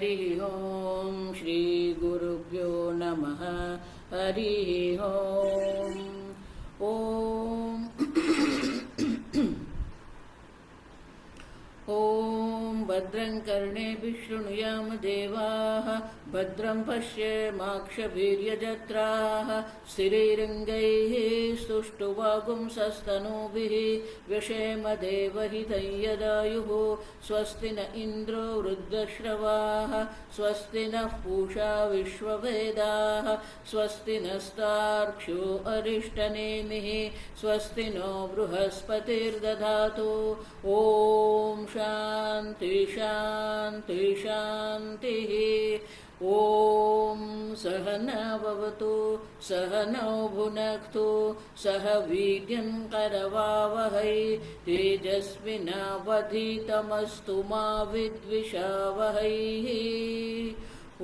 हरि ओम श्री गुरुभ्यो नमः। हरि ओम। ओम ओम भद्रं कर्णेभिः शृणुयाम देवाः, भद्रं पश्येमाक्षभिर्यजत्राः, स्थिरैरङ्गैः स्तुष्टुवागुंसस्तनूभिः व्यशेम देवहितं यदायुः। स्वस्ति न इन्द्रो वृद्धश्रवाः, स्वस्ति नः पूषा विश्ववेदाः, स्वस्ति नस्तार्क्ष्यो अरिष्टनेमिः, स्वस्ति नो बृहस्पतिर्दधातु। ओम शांति शांति शांतिः। ओम सहना भवतु सहनौ भुनक्तु सह वीर्यं करवावहै तेजस्विनावधीतमस्तु मा विद्विषावहै।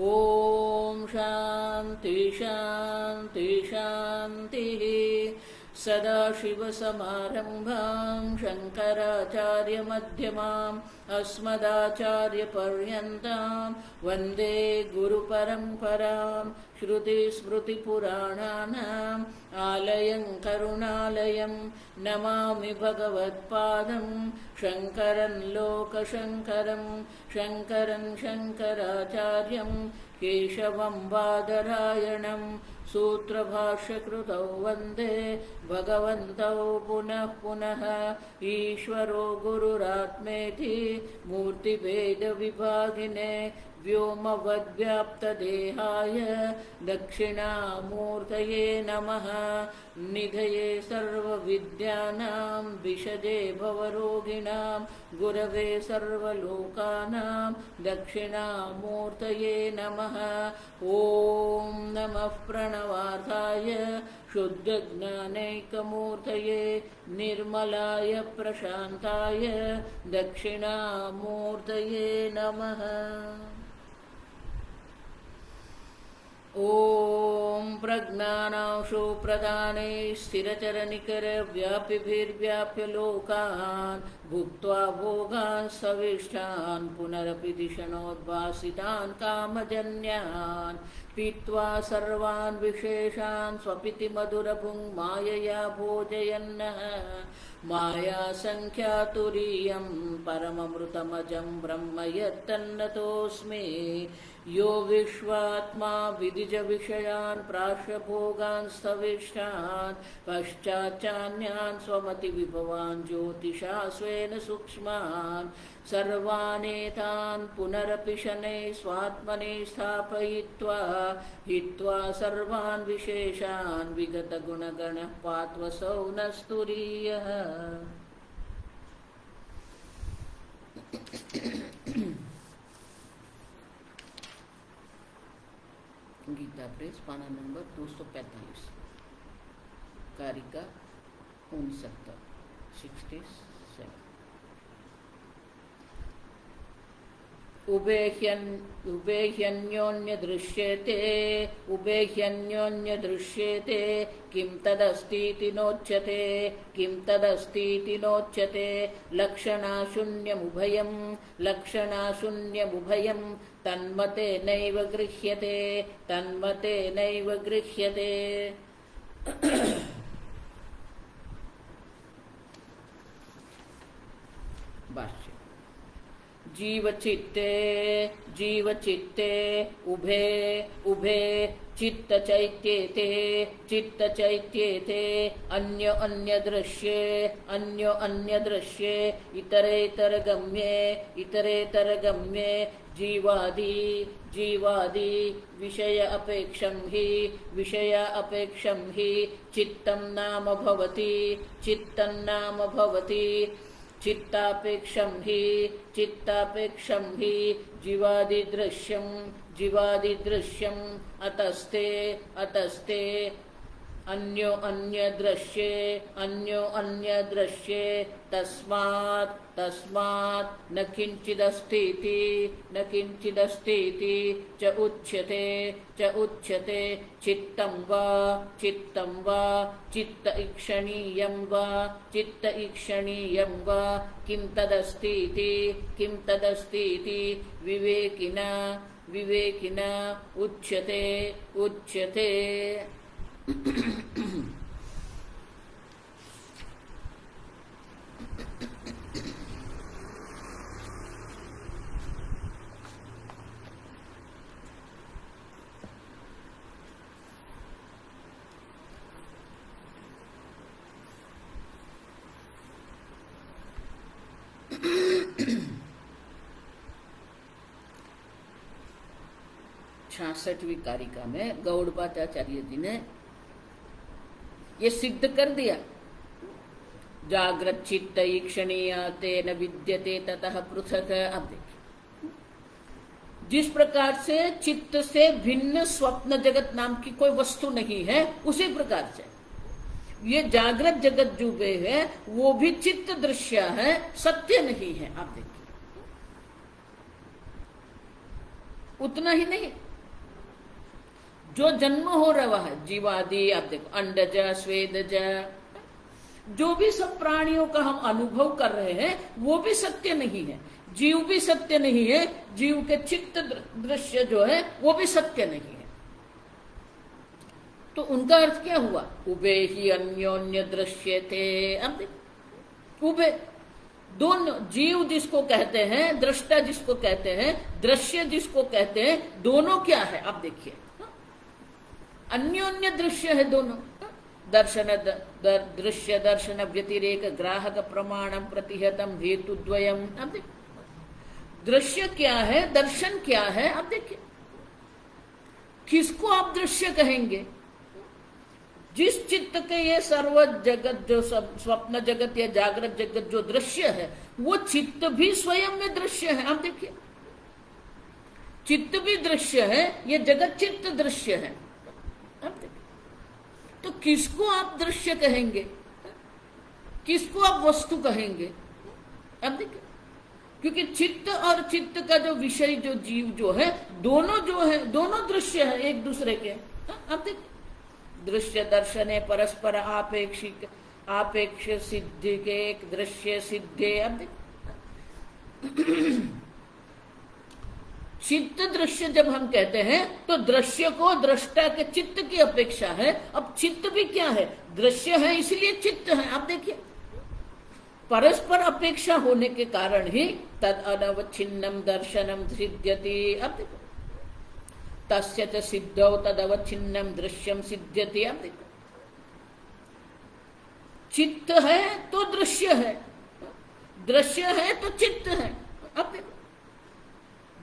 ओम शांति शांति शांतिः। सदाशिवसमारम्भां शङ्कराचार्यमध्यमाम् अस्मदाचार्यपर्यन्तां वन्दे गुरुपरम्पराम्। श्रुतिस्मृतिपुराणानाम् आलयं करुणालयं नमामि भगवत्पादं शङ्करं लोकशङ्करं। शङ्करं शङ्कराचार्यं केशवं बादरायणं सूत्रभाष्यकृतौ वन्दे भगवन्तौ पुनः पुनः। ईश्वरो गुरुरात्मेति मूर्तिभेदविभागिने व्योमवद्व्याप्तदेहाय दक्षिणामूर्तये नमः। निधये सर्वविद्यानां विशदे भवरोगिणां गुरवे सर्वलोकानां दक्षिणामूर्तये नमः। ॐ नमः प्रणवार्थाय शुद्धज्ञानैकमूर्तये निर्मलाय प्रशान्ताय दक्षिणामूर्तये नमः। ओम प्रज्ञानांशो प्रदाने स्थिरचरनिकरव्यापिभिर्व्याप्य लोकान् भुक्त्वा भोगान् सविष्टान् पुनरपि दिशनोद्भासितान् कामजन्यान् पीत्वा सर्वान् विशेषान् स्वपिति मधुरभुङ् मायया भोजयन्नः। माया संख्यातुरीयं परममृतमजं ब्रह्म यत्तन्नतोऽस्मि। यो विश्वात्मा विदिज विषयान् प्राश्य भोगान् स्थविष्टान् पश्चाच्चान्यान् स्वमति विभवान् ज्योतिषा स्वेन सूक्ष्मान् सर्वानेतान् पुनरपि शनैः स्वात्मने स्थापयित्वा हित्वा सर्वान् विशेषान् विगतगुणगणः पात्वसौ न स्तुरीयः। गीता प्रेस पाना नंबर 245 कारिका 67। उभेह्यन्योन्य दृश्येते किं तदस्तीति नोच्यते किं तदस्तीति नोच्यते। लक्षणाशून्यमुभयं तन्मते नैव गृह्यते तन्मते नैव गृह्यते। भाष्य। जीवचित्ते उभे चित्तचैत्येते अन्य दृश्ये इतरेतरगम्ये जीवादि विषय अपेक्षं हि चित्तं नाम भवति चित्तापेक्षं हि जीवादिदृश्यम् अतस्ते अन्यो अन्य दृश्ये तस्मात् तस्मात् न किंचिदस्तीति च उच्यते चित्तं वा चित्त ईक्षणीयं वा किं तदस्तीति विवेकिना उच्यते छाछठवीं कारिका में गौड़पादाचार्य जी ने ये सिद्ध कर दिया। जागृत चित्त ईक्षणीय तेन विद्यते ततः पृथक। अब देखिए, जिस प्रकार से चित्त से भिन्न स्वप्न जगत नाम की कोई वस्तु नहीं है, उसी प्रकार से ये जागृत जगत जो वे है वो भी चित्त दृश्य है, सत्य नहीं है। आप देखिए, उतना ही नहीं, जो जन्म हो रहा है जीवादि, आप देखो अंडज स्वेदज, जो भी सब प्राणियों का हम अनुभव कर रहे हैं वो भी सत्य नहीं है। जीव भी सत्य नहीं है, जीव के चित्त दृश्य जो है वो भी सत्य नहीं है। तो उनका अर्थ क्या हुआ? उभे ही अन्योन्य दृश्य थे। अब देखो, उभे दोनों, जीव जिसको कहते हैं, दृष्टा जिसको कहते हैं, दृश्य जिसको कहते हैं, दोनों क्या है? अब देखिए, अन्योन्य दृश्य है दोनों। दृश्य दर्शन व्यतिरेक ग्राहक प्रमाणम प्रतिहतम हेतु द्वयम। अब देखिए, दृश्य क्या है, दर्शन क्या है? अब देखिए, किसको आप दृश्य कहेंगे? जिस चित्त के ये सर्व जगत जो सब स्वप्न जगत या जागृत जगत जो दृश्य है, वो चित्त भी स्वयं में दृश्य है। आप देखिए, चित्त भी दृश्य है, ये जगत चित्त दृश्य है। अब देखिए, तो किसको आप दृश्य कहेंगे, किसको आप वस्तु कहेंगे? अब देखिए, क्योंकि चित्त और चित्त का जो विषय जो जीव जो है, दोनों दृश्य है एक दूसरे के। अब देखिए, दृश्य दर्शन है परस्पर आपेक्ष सिद्धि के एक दृश्य सिद्धे। अब देखिए, चित्त दृश्य जब हम कहते हैं तो दृश्य को दृष्टा के चित्त की अपेक्षा है। अब चित्त भी क्या है? दृश्य है, इसलिए चित्त है। आप देखिए, परस्पर अपेक्षा होने के कारण ही तद अनवच्छिन्नम दर्शनम सिद्ध्यति। अब देखो, तस्य च सिद्धौ तद अवच्छिन्नम दृश्यम सिद्ध्यति। अब देखो, चित्त है तो दृश्य है, दृश्य है तो चित्त है। अब देखो,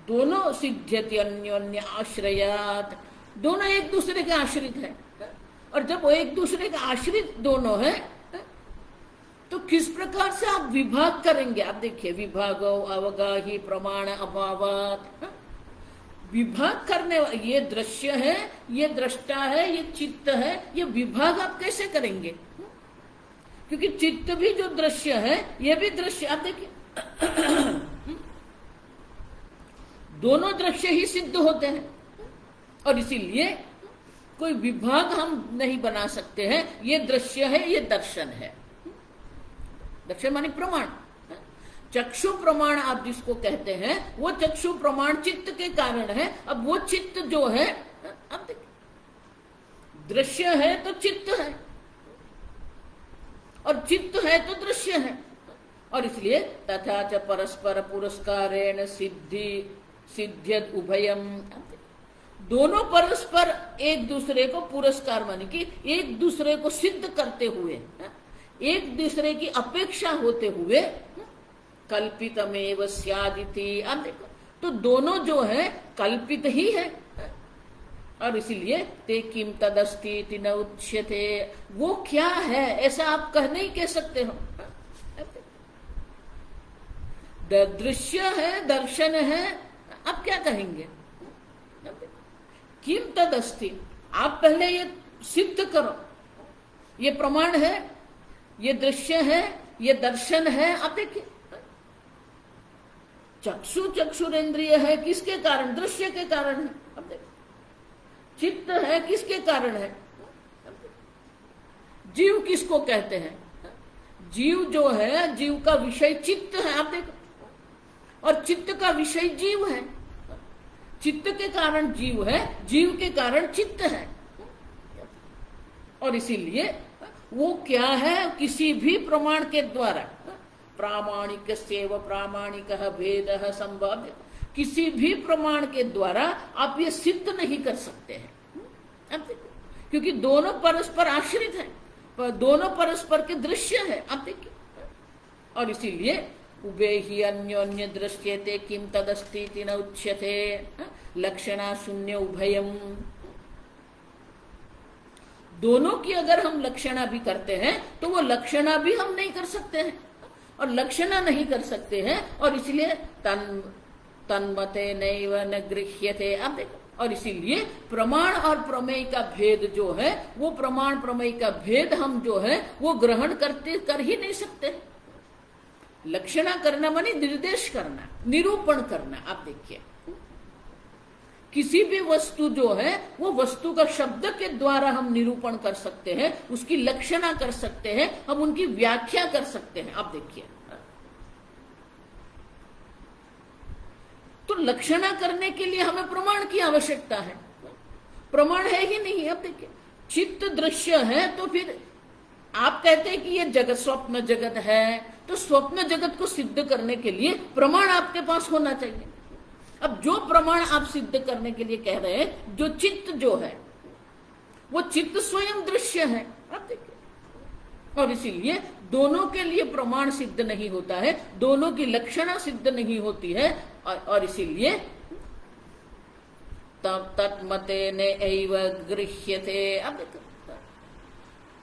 दोनों सिद्ध्यति अन्योन्य आश्रयात, दोनों एक दूसरे के आश्रित है। और जब वो एक दूसरे के आश्रित दोनों है, तो किस प्रकार से आप विभाग करेंगे? आप देखिए, विभागो अवगाही प्रमाण अभावात। विभाग करने, ये दृश्य है, ये दृष्टा है, ये चित्त है, ये विभाग आप कैसे करेंगे? क्योंकि चित्त भी जो दृश्य है, ये भी दृश्य। आप देखिए, दोनों दृश्य ही सिद्ध होते हैं, और इसीलिए कोई विभाग हम नहीं बना सकते हैं। ये दृश्य है, ये दर्शन है। दर्शन माने प्रमाण। चक्षु प्रमाण आप जिसको कहते हैं, वो चक्षु प्रमाण चित्त के कारण है। अब वो चित्त जो है, अब देखिए, दृश्य है तो चित्त है, और चित्त है तो दृश्य है। और इसलिए तथा च परस्पर पुरस्कारेण सिद्ध्यत उभयम। दोनों परस्पर एक दूसरे को पुरस्कार माने कि एक दूसरे को सिद्ध करते हुए, एक दूसरे की अपेक्षा होते हुए, कल्पितमेव स्यादिति। अब देखो, तो दोनों जो है कल्पित ही है, और इसीलिए ते किम तदस्ति न उच्यते, वो क्या है ऐसा आप कह नहीं कह सकते हो। दृश्य है, दर्शन है, आप क्या कहेंगे? किम तदस्ति, आप पहले ये सिद्ध करो ये प्रमाण है, ये दृश्य है, ये दर्शन है। आप देखिए, चक्षुरेंद्रिय है, किसके कारण? दृश्य के कारण है। अब देखिए, चित्त है, किसके कारण है? जीव किसको कहते हैं? जीव जो है, जीव का विषय चित्त है। आप देखो, और चित्त का विषय जीव है। चित्त के कारण जीव है, जीव के कारण चित्त है। और इसीलिए वो क्या है? किसी भी प्रमाण के द्वारा, प्रामाणिक सेव प्रामाणिक भेद संभव, किसी भी प्रमाण के द्वारा आप ये सिद्ध नहीं कर सकते हैं। अब देखो, क्योंकि दोनों परस्पर आश्रित हैं, दोनों परस्पर के दृश्य है। आप देखिए, और इसीलिए उभे ही अन्योन्य दृश्यते किम तदस्तीति न उच्यते लक्षणा शून्य उभयम। दोनों की अगर हम लक्षणा भी करते हैं तो वो लक्षणा भी हम नहीं कर सकते हैं, और लक्षणा नहीं कर सकते हैं, और इसलिए तन्मते नैव न गृह्यते। अब देखो, और इसीलिए प्रमाण और प्रमेय का भेद जो है, वो प्रमाण प्रमेय का भेद हम जो है वो ग्रहण कर ही नहीं सकते। लक्षणा करना माने निर्देश करना, निरूपण करना। आप देखिए, किसी भी वस्तु जो है वो वस्तु का शब्द के द्वारा हम निरूपण कर सकते हैं, उसकी लक्षणा कर सकते हैं, हम उनकी व्याख्या कर सकते हैं। आप देखिए, तो लक्षणा करने के लिए हमें प्रमाण की आवश्यकता है। प्रमाण है ही नहीं। अब देखिए, चित्त दृश्य है, तो फिर आप कहते हैं कि ये जगत स्वप्न जगत है, तो स्वप्न जगत को सिद्ध करने के लिए प्रमाण आपके पास होना चाहिए। अब जो प्रमाण आप सिद्ध करने के लिए कह रहे हैं, जो चित्त जो है वो चित्त स्वयं दृश्य है। आप देखिए, और इसीलिए दोनों के लिए प्रमाण सिद्ध नहीं होता है, दोनों की लक्षणा सिद्ध नहीं होती है, और इसीलिए तब तत्मते ने एव गृह्यते। अब देखो,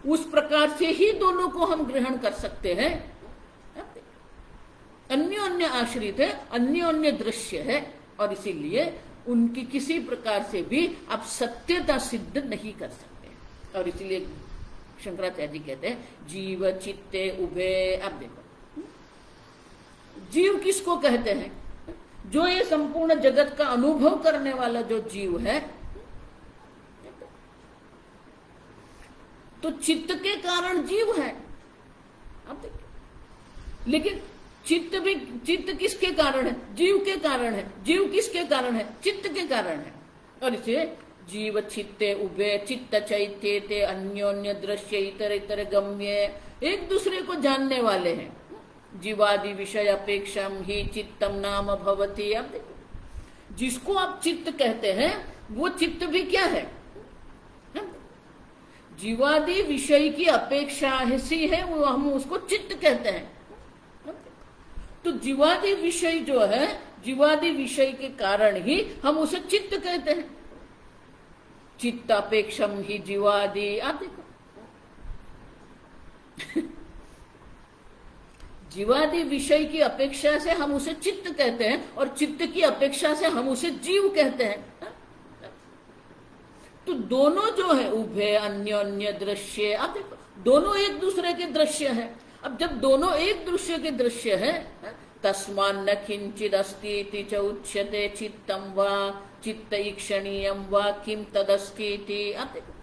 उस प्रकार से ही दोनों को हम ग्रहण कर सकते हैं। अन्योन्य आश्रित है, अन्योन्य दृश्य है, और इसीलिए उनकी किसी प्रकार से भी आप सत्यता सिद्ध नहीं कर सकते। और इसीलिए शंकराचार्य जी कहते हैं जीव चित्ते उभे। अब देखो, जीव किसको कहते हैं? जो ये संपूर्ण जगत का अनुभव करने वाला जो जीव है, तो चित्त के कारण जीव है। अब देखिए, लेकिन चित्त किसके कारण है? जीव के कारण है। जीव किसके कारण है? चित्त के कारण है। और इसे जीव चित्ते उभे चित्त चैत्य ते अन्योन्य दृश्य इतर इतर गम्य, एक दूसरे को जानने वाले हैं। जीवादि विषय अपेक्षा ही चित्तम नाम भवती। अब देखो, जिसको आप चित्त कहते हैं वो चित्त भी क्या है? जीवादि विषय की अपेक्षा ऐसी है, वो हम उसको चित्त कहते हैं। तो जीवादि विषय जो है, जीवादि विषय के कारण ही हम उसे चित्त कहते हैं। चित्त अपेक्षम ही जीवादि। आप देखो, जीवादि विषय की अपेक्षा से हम उसे चित्त कहते हैं, और चित्त की अपेक्षा से हम उसे जीव कहते हैं। तो दोनों जो है उभे अन्योन्य दृश्य। आप देखो, दोनों एक दूसरे के दृश्य है। अब जब दोनों एक दृश्य के दृश्य है, तस्मान् न किंचिद अस्ति च उच्यते चित्तम वा चित्त ईक्षणीयम वा किम तदस्ति। आप देखो,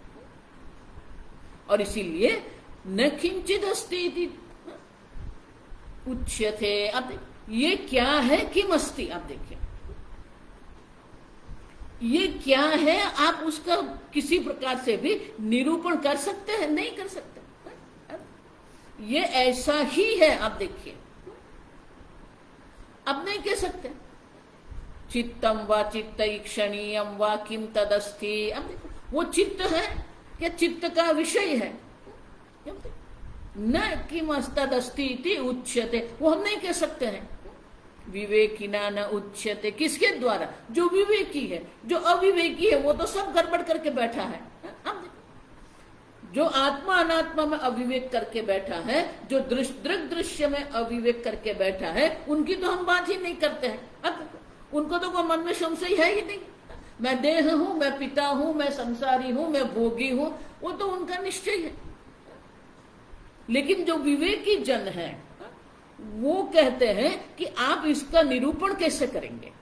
और इसीलिए न किंचिद अस्ति उच्यते। अब देखो, ये क्या है? किम अस्ति। आप देखिए, ये क्या है? आप उसका किसी प्रकार से भी निरूपण कर सकते हैं? नहीं कर सकते। ये ऐसा ही है। आप देखिए, अब नहीं कह सकते चित्तम वा चित्त ईक्षणीयम वा किम तदस्ति। अब देखो, वो चित्त है या चित्त का विषय है? न किम तदस्ति उच्यते, वो हम नहीं कह सकते हैं। विवेकिना न उच्यते, किसके द्वारा? जो विवेकी है। जो अविवेकी है वो तो सब गड़बड़ करके बैठा है। अब जो आत्मा अनात्मा में अविवेक करके बैठा है, जो दृग दृश्य में अविवेक करके बैठा है, उनकी तो हम बात ही नहीं करते हैं। अब उनको तो कोई मन में संशय है ही नहीं। मैं देह हूं, मैं पिता हूं, मैं संसारी हूं, मैं भोगी हूं, वो तो उनका निश्चय है। लेकिन जो विवेकी जन है वो कहते हैं कि आप इसका निरूपण कैसे करेंगे।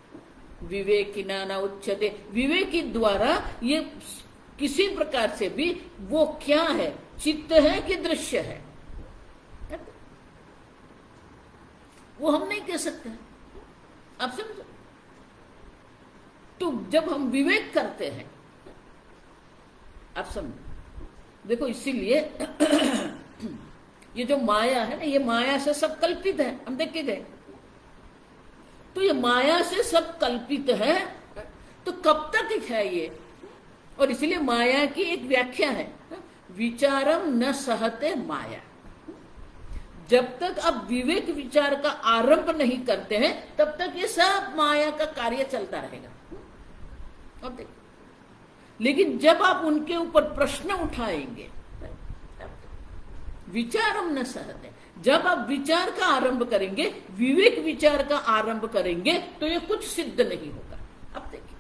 विवेकिना न उच्यते, विवेकी द्वारा ये किसी प्रकार से भी वो क्या है, चित्त है कि दृश्य है, वो हम नहीं कह सकते। आप समझो। तो जब हम विवेक करते हैं, आप समझो, देखो इसीलिए ये जो माया है ना, ये माया से सब कल्पित है, हम देख के गए। तो ये माया से सब कल्पित है, तो कब तक है ये। और इसलिए माया की एक व्याख्या है, विचारम न सहते माया। जब तक आप विवेक विचार का आरंभ नहीं करते हैं तब तक ये सब माया का कार्य चलता रहेगा। अब देखिए, लेकिन जब आप उनके ऊपर प्रश्न उठाएंगे, विचारम न सहते, जब आप विचार का आरंभ करेंगे, विवेक विचार का आरंभ करेंगे, तो ये कुछ सिद्ध नहीं होगा। अब देखिए,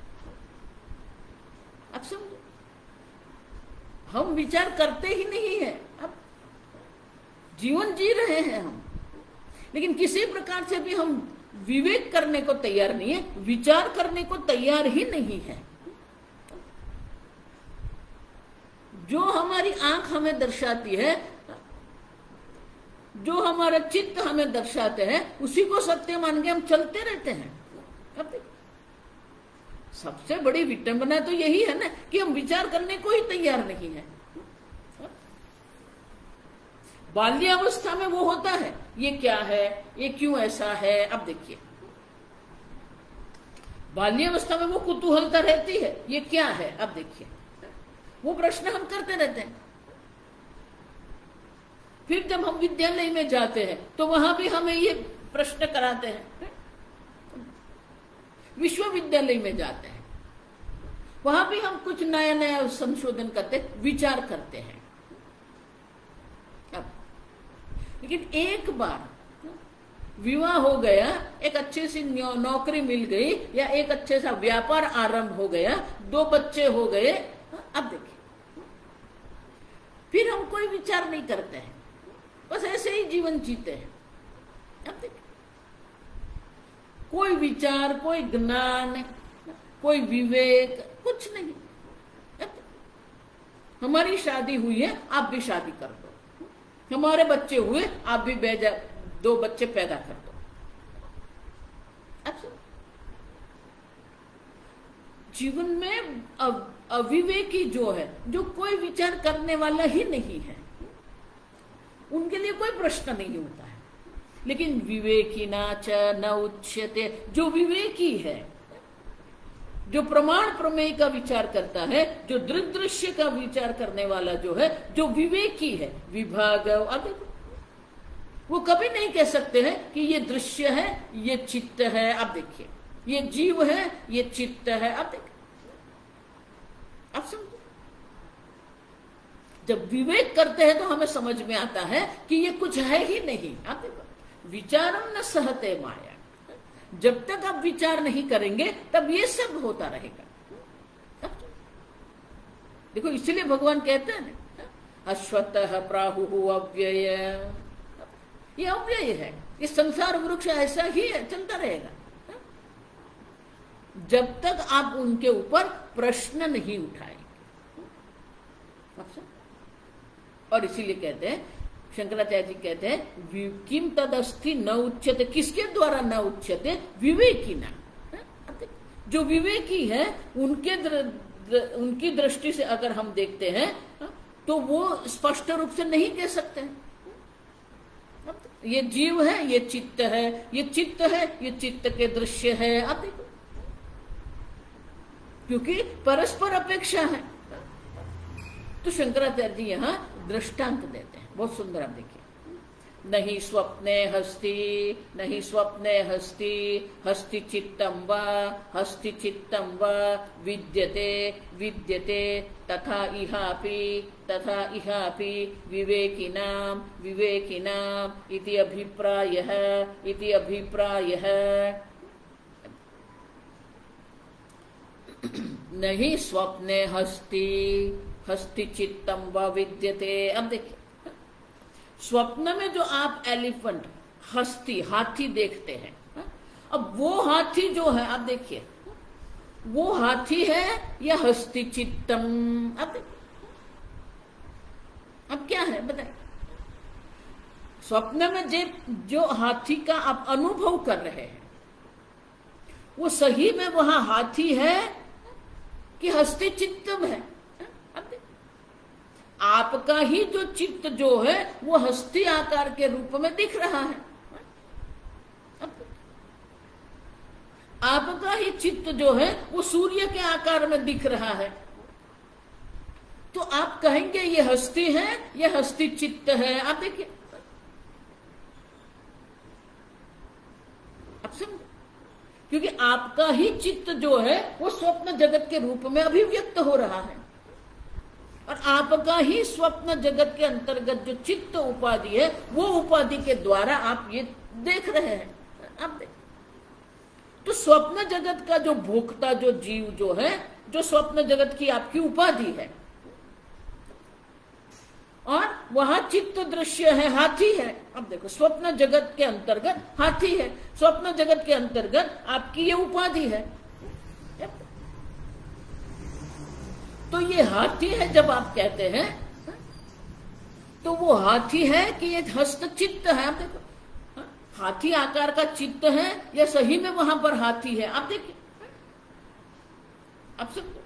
आप समझो, हम विचार करते ही नहीं है, अब जीवन जी रहे हैं हम, लेकिन किसी प्रकार से भी हम विवेक करने को तैयार नहीं है, विचार करने को तैयार ही नहीं है। जो हमारी आंख हमें दर्शाती है, जो हमारा चित्त हमें दर्शाते हैं, उसी को सत्य मान के हम चलते रहते हैं। अब सबसे बड़ी विडंबना तो यही है ना कि हम विचार करने को ही तैयार नहीं है। बाल्यावस्था में वो होता है, ये क्या है, ये क्यों ऐसा है। अब देखिए, बाल्यावस्था में वो कुतूहलता रहती है, ये क्या है। अब देखिए, वो प्रश्न हम करते रहते हैं। फिर जब हम विद्यालय में जाते हैं तो वहां भी हमें ये प्रश्न कराते हैं। विश्वविद्यालय में जाते हैं, वहां भी हम कुछ नया नया संशोधन करते, विचार करते हैं। अब लेकिन एक बार विवाह हो गया, एक अच्छी सी नौकरी मिल गई, या एक अच्छे सा व्यापार आरंभ हो गया, 2 बच्चे हो गए, अब देखिए, फिर हम कोई विचार नहीं करते हैं, बस ऐसे ही जीवन जीते हैं। अब देखिए, कोई विचार, कोई ज्ञान, कोई विवेक, कुछ नहीं। हमारी शादी हुई है, आप भी शादी कर दो, हमारे बच्चे हुए, आप भी 2 बच्चे पैदा कर दो। अब जीवन में अविवेकी जो है, जो कोई विचार करने वाला ही नहीं है, उनके लिए कोई प्रश्न नहीं होता है। लेकिन विवेकी च न उच्यते, जो विवेकी है, जो प्रमाण प्रमेय का विचार करता है, जो दृश्य का विचार करने वाला जो है, जो विवेकी है, विभाग, अब वो कभी नहीं कह सकते हैं कि ये दृश्य है, ये चित्त है। अब देखिए, ये जीव है, ये चित्त है। अब देखिए, अब समझो, जब विवेक करते हैं तो हमें समझ में आता है कि ये कुछ है ही नहीं। आप देखो, विचारम न सहते माया, जब तक आप विचार नहीं करेंगे तब ये सब होता रहेगा। देखो, इसलिए भगवान कहते हैं ना, अश्वत्थः प्राहुः अव्यय, ये अव्यय है, ये संसार वृक्ष ऐसा ही है, चलता रहेगा जब तक आप उनके ऊपर प्रश्न नहीं उठाएंगे। और इसीलिए कहते हैं, शंकराचार्य जी कहते हैं, किम तदस्थि न उच्यते, किसके द्वारा न उच्यते, विवेकी ना। जो विवेकी है, उनकी दृष्टि से अगर हम देखते हैं तो वो स्पष्ट रूप से नहीं कह सकते हैं ये जीव है, ये चित्त है, ये चित्त है, ये चित्त के दृश्य है। आप देखो, क्योंकि परस्पर अपेक्षा है। तो शंकराचार्य जी यहाँ दृष्टांत देते हैं, बहुत सुंदर। आप देखिए, नहीं स्वप्ने हस्ति, नहीं स्वप्ने हस्ति, हस्ति चित्तम वा, हस्ति चित्तम वा, विद्यते विद्यते, तथा इहापि, तथा इहापि, विवेकिनाम विवेकिनाम इति अभिप्रायः, इति अभिप्रायः। नहीं स्वप्ने हस्ति, हस्ति चित्तम व विद्यते। अब देखिए, स्वप्न में जो आप एलिफेंट, हस्ती, हाथी देखते हैं, अब वो हाथी जो है, आप देखिए, वो हाथी है या हस्ती चित्तम? आप देखिए, अब क्या है बताइए। स्वप्न में जो हाथी का आप अनुभव कर रहे हैं, वो सही में वहां हाथी है कि हस्ती चित्तम है? अब आपका ही जो चित्त जो है वो हस्ती आकार के रूप में दिख रहा है। आपका ही चित्त जो है वो सूर्य के आकार में दिख रहा है, तो आप कहेंगे ये हस्ती है, ये हस्ती चित्त है। आप देखिए, आप समझे, क्योंकि आपका ही चित्त जो है वो स्वप्न जगत के रूप में अभिव्यक्त हो रहा है, और आपका ही स्वप्न जगत के अंतर्गत जो चित्त उपाधि है वो उपाधि के द्वारा आप ये देख रहे हैं। आप देख, तो स्वप्न जगत का जो भोक्ता, जो जीव जो है, जो स्वप्न जगत की आपकी उपाधि है, और वहां चित्त दृश्य है, हाथी है। अब देखो, स्वप्न जगत के अंतर्गत हाथी है, स्वप्न जगत के अंतर्गत आपकी ये उपाधि है। तो ये हाथी है जब आप कहते हैं, तो वो हाथी है कि ये हस्त चित्त है? आप देखो, हाथी आकार का चित्त है या सही में वहां पर हाथी है? आप देखिए, आप समझो।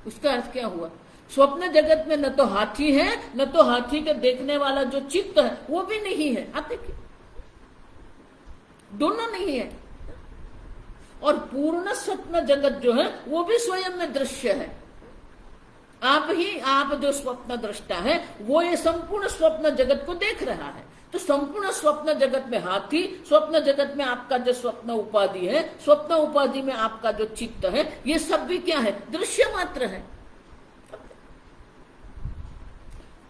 उसका अर्थ क्या हुआ? स्वप्न जगत में न तो हाथी है, न तो हाथी के देखने वाला जो चित्त है वो भी नहीं है। आप देखिए, दोनों नहीं है। और पूर्ण स्वप्न जगत जो है वो भी स्वयं में दृश्य है। आप जो स्वप्न दृष्टा है वो ये संपूर्ण स्वप्न जगत को देख रहा है। तो संपूर्ण स्वप्न जगत में हाथी, स्वप्न जगत में आपका जो स्वप्न उपाधि है, स्वप्न उपाधि में आपका जो चित्त है, ये सब भी क्या है? दृश्य मात्र है।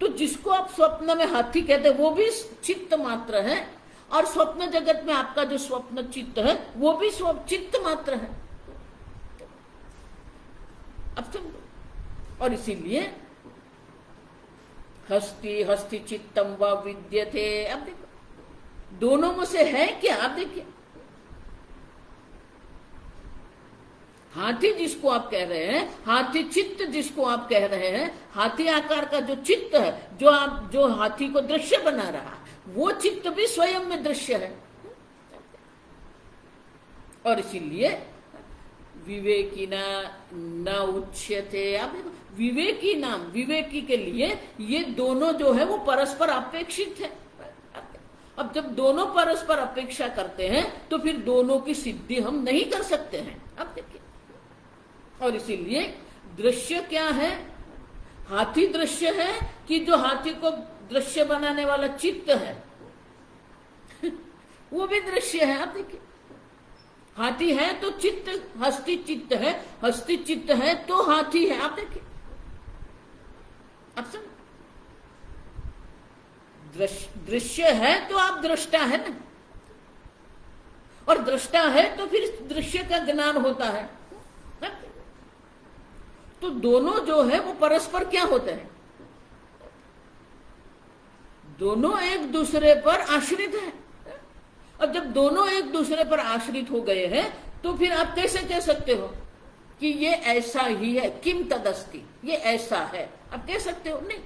तो जिसको आप स्वप्न में हाथी कहते हैं वो भी चित्त मात्र है, और स्वप्न जगत में आपका जो स्वप्न चित्त है वो भी चित्त मात्र है। अब समझो। और इसीलिए हस्ती हस्ती चित्तम व विद्यते। अब देखो, दोनों में से है क्या? आप देखिए, हाथी जिसको आप कह रहे हैं, हाथी चित्त जिसको आप कह रहे हैं, हाथी आकार का जो चित्त है, जो हाथी को दृश्य बना रहा है, वो चित्त भी स्वयं में दृश्य है। और इसीलिए विवेकी न उच्यते। आप देखो, विवेकी नाम, विवेकी के लिए ये दोनों जो है वो परस्पर अपेक्षित है। अब जब दोनों परस्पर अपेक्षा करते हैं तो फिर दोनों की सिद्धि हम नहीं कर सकते हैं। अब देखिए, और इसीलिए दृश्य क्या है? हाथी दृश्य है कि जो हाथी को दृश्य बनाने वाला चित्त है वो भी दृश्य है। आप देखिए, हाथी है तो चित्त, हस्ती चित्त है, हस्ती चित्त है तो हाथी है। आप देखिए, अब समझ, दृश्य है तो आप दृष्टा है ना, और दृष्टा है तो फिर दृश्य का ज्ञान होता है। तो दोनों जो है वो परस्पर क्या होते हैं? दोनों एक दूसरे पर आश्रित है। और जब दोनों एक दूसरे पर आश्रित हो गए हैं तो फिर आप कैसे कह सकते हो कि ये ऐसा ही है? किम तदस्ति, ये ऐसा है, आप कह सकते हो? नहीं,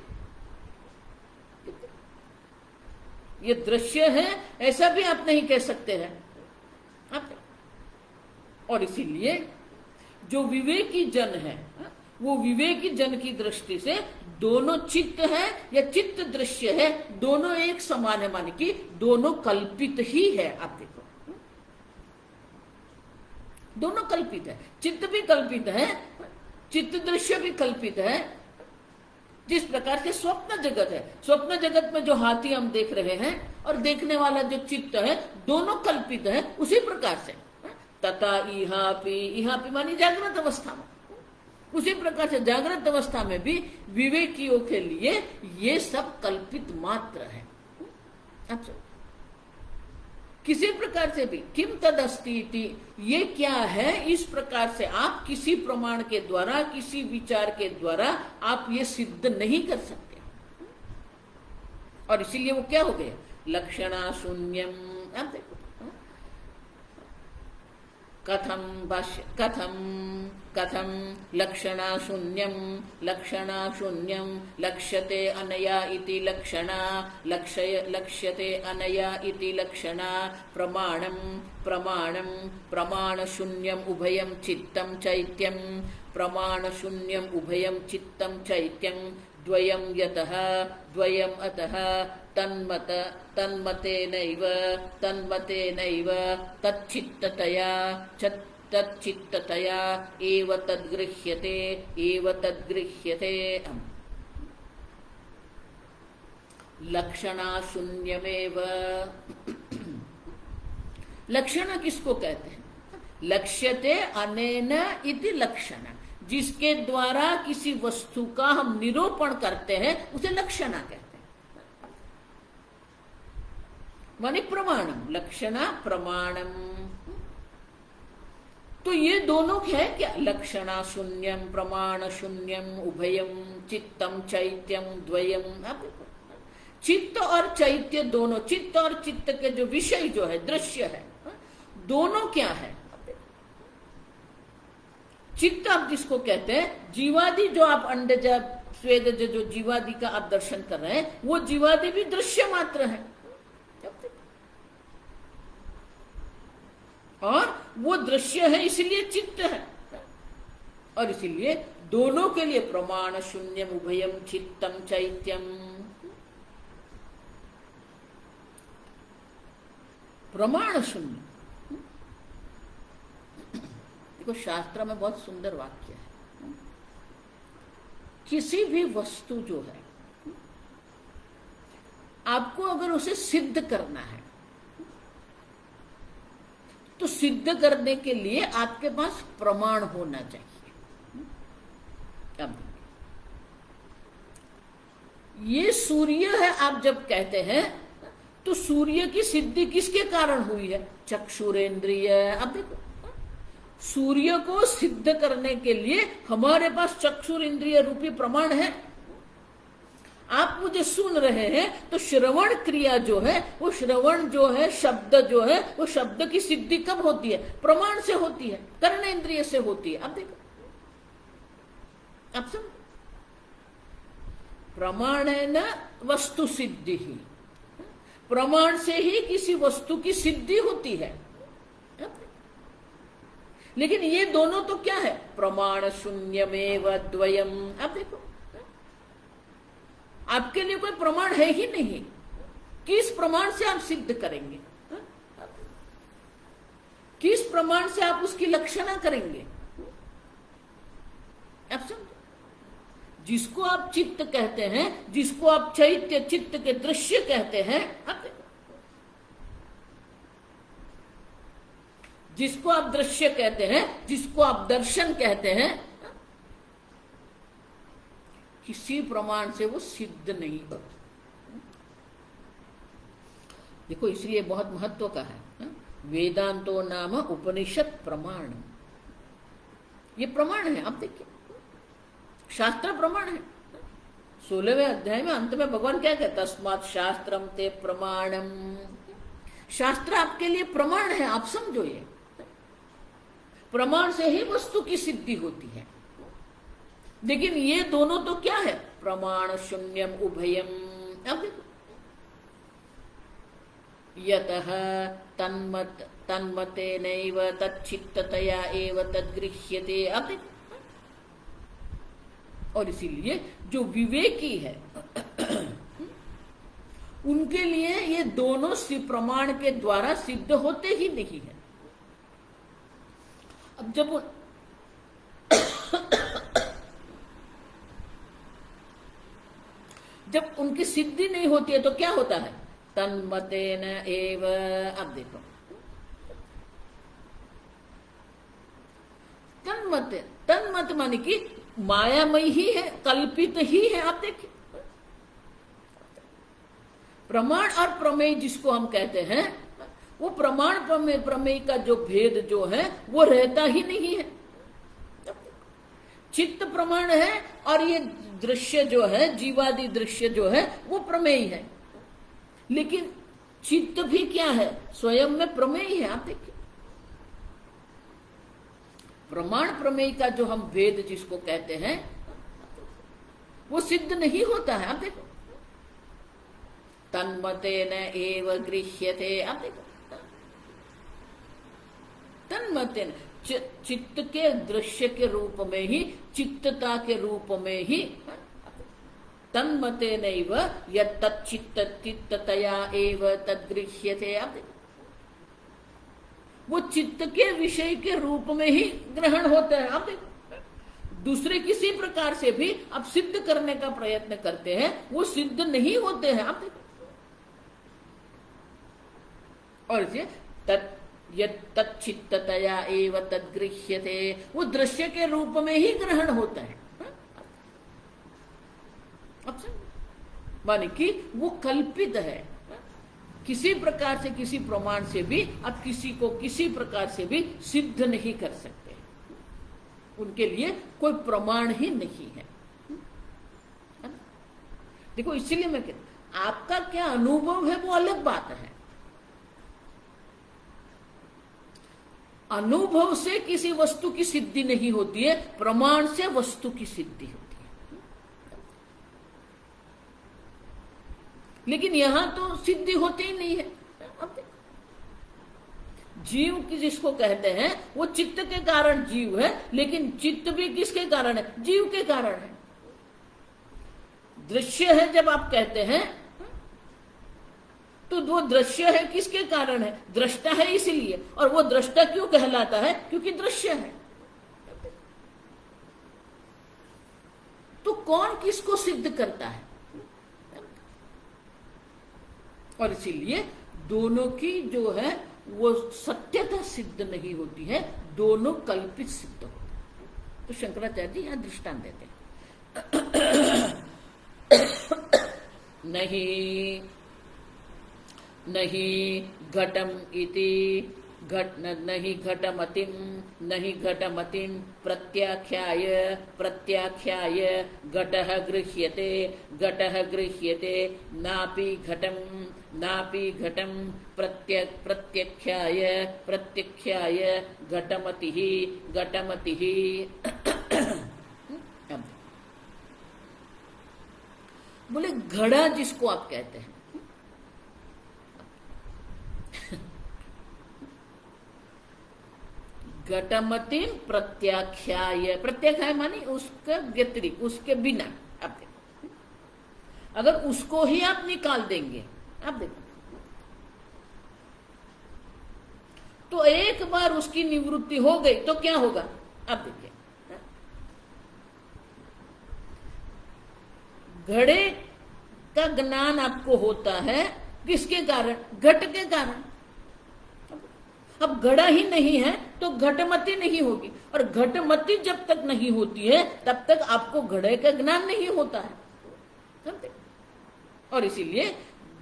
ये दृश्य है ऐसा भी आप नहीं कह सकते हैं। और इसीलिए जो विवेकी जन है वो विवेकी जन की दृष्टि से दोनों चित्त है या चित्त दृश्य है, दोनों एक समान है, माने कि दोनों कल्पित ही है। आप देखो, दोनों कल्पित है, चित्त भी कल्पित है, चित्त दृश्य भी कल्पित है। जिस प्रकार से स्वप्न जगत है, स्वप्न जगत में जो हाथी हम देख रहे हैं और देखने वाला जो चित्त है दोनों कल्पित है, उसी प्रकार से तथा इहापि मानी जागृत अवस्था में, उसी प्रकार से जागृत अवस्था में भी विवेकियों के लिए ये सब कल्पित मात्र है। अच्छा, किसी प्रकार से भी किम तदस्ति इति, ये क्या है, इस प्रकार से आप किसी प्रमाण के द्वारा, किसी विचार के द्वारा आप ये सिद्ध नहीं कर सकते। और इसीलिए वो क्या हो गया, लक्षणा शून्यम। आप देखो कथम कथम लक्षणा शून्यम लक्ष्यते अनया इति लक्षणा लक्ष्यते अनया इति लक्षणा प्रमाण शून्यम उभयं चित्तं चैत्यं प्रमाण शून्यम उभयं चित्तं चैत्यं द्वयं यतः द्वयं अतः तन्मतेनैव तच्चित्ततया एव तद्गृह्यते लक्षणा शून्यमेव। लक्षण किसको कहते हैं, लक्ष्यते अनेन इति लक्षण, जिसके द्वारा किसी वस्तु का हम निरूपण करते हैं उसे लक्षणा कहते हैं। माने प्रमाणम, लक्षणा प्रमाणम। तो ये दोनों है क्या, लक्षणा शून्यम प्रमाण शून्यम उभयम चित्तम चैत्यम द्वयम। चित्त और चैत्य दोनों, चित्त और चित्त के जो विषय जो है, दृश्य है, दोनों क्या है। चित्त आप जिसको कहते हैं, जीवादि जो आप अंडज स्वेदज जो जीवादि का आप दर्शन कर रहे हैं, वो जीवादि भी दृश्य मात्र है और वो दृश्य है, इसलिए चित्त है। और इसीलिए दोनों के लिए प्रमाण शून्यम उभयम चित्तम चैत्यम, प्रमाण शून्य। देखो शास्त्र में बहुत सुंदर वाक्य है, किसी भी वस्तु जो है आपको अगर उसे सिद्ध करना है तो सिद्ध करने के लिए आपके पास प्रमाण होना चाहिए। अब ये सूर्य है आप जब कहते हैं तो सूर्य की सिद्धि किसके कारण हुई है, चक्षुरेंद्रिय। अब देखो सूर्य को सिद्ध करने के लिए हमारे पास चक्षुरेंद्रिय रूपी प्रमाण है। आप मुझे सुन रहे हैं तो श्रवण क्रिया जो है, वो श्रवण जो है, शब्द जो है, वो शब्द की सिद्धि कब होती है, प्रमाण से होती है, कर्णेंद्रिय से होती है। अब देखो आप सुन, प्रमाण है न वस्तु सिद्धि ही, प्रमाण से ही किसी वस्तु की सिद्धि होती है। लेकिन ये दोनों तो क्या है, प्रमाण शून्यमेव द्वयम। अब देखो आपके लिए कोई प्रमाण है ही नहीं, किस प्रमाण से आप सिद्ध करेंगे, किस प्रमाण से आप उसकी लक्षणा करेंगे। आप समझो, जिसको आप चित्त कहते हैं, जिसको आप चैत्य चित्त के दृश्य कहते हैं, जिसको आप दृश्य कहते हैं, जिसको आप दर्शन कहते हैं, किसी प्रमाण से वो सिद्ध नहीं होता। देखो इसलिए बहुत महत्व का है, वेदांतो नाम उपनिषद प्रमाण। ये प्रमाण है, आप देखिए शास्त्र प्रमाण है। 16वें अध्याय में अंत में भगवान क्या कहता है, तस्मात् शास्त्रम ते प्रमाणम। शास्त्र आपके लिए प्रमाण है, आप समझो। ये प्रमाण से ही वस्तु की सिद्धि होती है। लेकिन ये दोनों तो क्या है, प्रमाण शून्यम उभयम। अब देखो यतः तन्मतेनैव तच्चित्ततया एव तद्गृह्यते। अब देखो, और इसीलिए जो विवेकी है उनके लिए ये दोनों प्रमाण के द्वारा सिद्ध होते ही नहीं है। अब जब उनकी सिद्धि नहीं होती है तो क्या होता है, तन्मतेन एव। अब देखो तन्मत माने कि मायामय ही है, कल्पित ही है। आप देखिए प्रमाण और प्रमेय जिसको हम कहते हैं, वो प्रमाण प्रमेय का जो भेद जो है वो रहता ही नहीं है। चित्त प्रमाण है और ये दृश्य जो है, जीवादि दृश्य जो है वो प्रमेय है, लेकिन चित्त भी क्या है, स्वयं में प्रमेय है। आप देखिए, प्रमाण प्रमेय का जो हम भेद जिसको कहते हैं वो सिद्ध नहीं होता है। आप देखो, तन्मतेन एव गृह्यते। आप देखो, तन्मतेन, चित्त के दृश्य के रूप में ही, चित्तता के रूप में ही, तन्मतेनैव यत्तच्चित्ततया एव तद्गृह्यते। आप देखो, वो चित्त के विषय के रूप में ही ग्रहण होता है। आप देखो, दूसरे किसी प्रकार से भी आप सिद्ध करने का प्रयत्न करते हैं, वो सिद्ध नहीं होते हैं। आप देखो, और इसे तच्चित्ततया एव तद्गृह्यते, वो दृश्य के रूप में ही ग्रहण होता है। माने कि वो कल्पित है, किसी प्रकार से, किसी प्रमाण से भी आप किसी को किसी प्रकार से भी सिद्ध नहीं कर सकते, उनके लिए कोई प्रमाण ही नहीं है। देखो, इसीलिए मैं कहता, आपका क्या अनुभव है वो अलग बात है। अनुभव से किसी वस्तु की सिद्धि नहीं होती है, प्रमाण से वस्तु की सिद्धि होती है। लेकिन यहां तो सिद्धि होती ही नहीं है। अब जीव की जिसको कहते हैं वो चित्त के कारण जीव है, लेकिन चित्त भी किसके कारण है, जीव के कारण है। दृश्य है जब आप कहते हैं तो वो दृश्य है किसके कारण है, दृष्टा है इसलिए, और वो दृष्टा क्यों कहलाता है, क्योंकि दृश्य है। तो कौन किसको सिद्ध करता है, और इसीलिए दोनों की जो है वो सत्यता सिद्ध नहीं होती है, दोनों कल्पित सिद्ध होते हैं। तो शंकराचार्य जी यहां दृष्टांत देते हैं, नहीं नहीं घटम इति नहीं घटमतिम, नहीं घटमतिम प्रत्याख्याय प्रत्याख्याय घटः गृह्यते, घटः गृह्यते नापि घटम नापि घटम प्रत्याख्याय प्रत्याख्याय घटमतिः घटमतिः। बोले घड़ा जिसको आप कहते हैं, घटमति प्रत्याख्याय, प्रत्याख्याय मानी उसका व्यतिरिक्त, उसके बिना। आप देखो, अगर उसको ही आप निकाल देंगे, आप देखो, तो एक बार उसकी निवृत्ति हो गई तो क्या होगा, आप देखिए, घड़े का ज्ञान आपको होता है किसके कारण, घट के कारण। अब घड़ा ही नहीं है तो घटमति नहीं होगी, और घटमति जब तक नहीं होती है तब तक आपको घड़े का ज्ञान नहीं होता है। और इसीलिए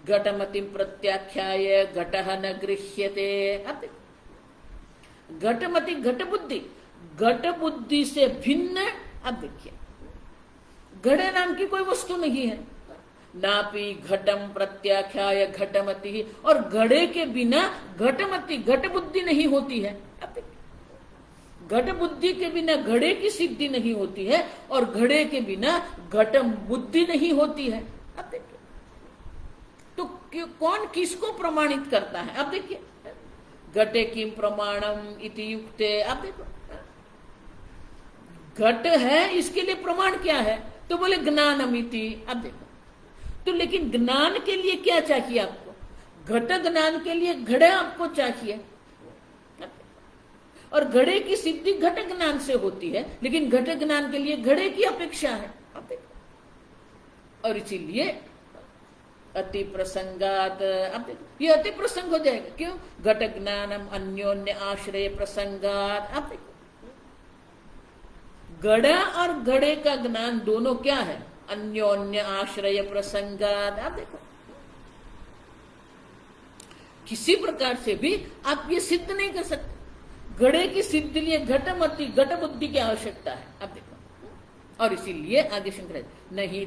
घटमति प्रत्याख्याय घटः न गृह्यते। घटमति घट बुद्धि, घट बुद्धि से भिन्न। अब देखिए, घड़े नाम की कोई वस्तु नहीं है, नापि घटम प्रत्याख्याय घटमति, और घड़े के बिना घटमति घट बुद्धि नहीं होती है। घट बुद्धि के बिना घड़े की सिद्धि नहीं होती है, और घड़े के बिना घट बुद्धि नहीं होती है। अब देखिए, तो कौन किसको प्रमाणित करता है। अब देखिए, घटे किम प्रमाणम इति युक्ते। अब देखो, घट है, इसके लिए प्रमाण क्या है, तो बोले ज्ञानमिति। अब देखो, तो लेकिन ज्ञान के लिए क्या चाहिए आपको, घट ज्ञान के लिए घड़े आपको चाहिए, और घड़े की सिद्धि घट ज्ञान से होती है, लेकिन घट ज्ञान के लिए घड़े की अपेक्षा है। और इसीलिए अति प्रसंगात, अब देखो, ये अति प्रसंग हो जाएगा। क्यों, घट ज्ञानम अन्योन्य आश्रय प्रसंगात। अब देखो, घड़ा और घड़े का ज्ञान दोनों क्या है, अन्योन्य आश्रय प्रसंगात। आप देखो, किसी प्रकार से भी आप ये सिद्ध नहीं कर सकते। घड़े की सिद्धि लिए घटमति घट बुद्धि की आवश्यकता है। अब देखो, और इसीलिए आगे शंकर नहीं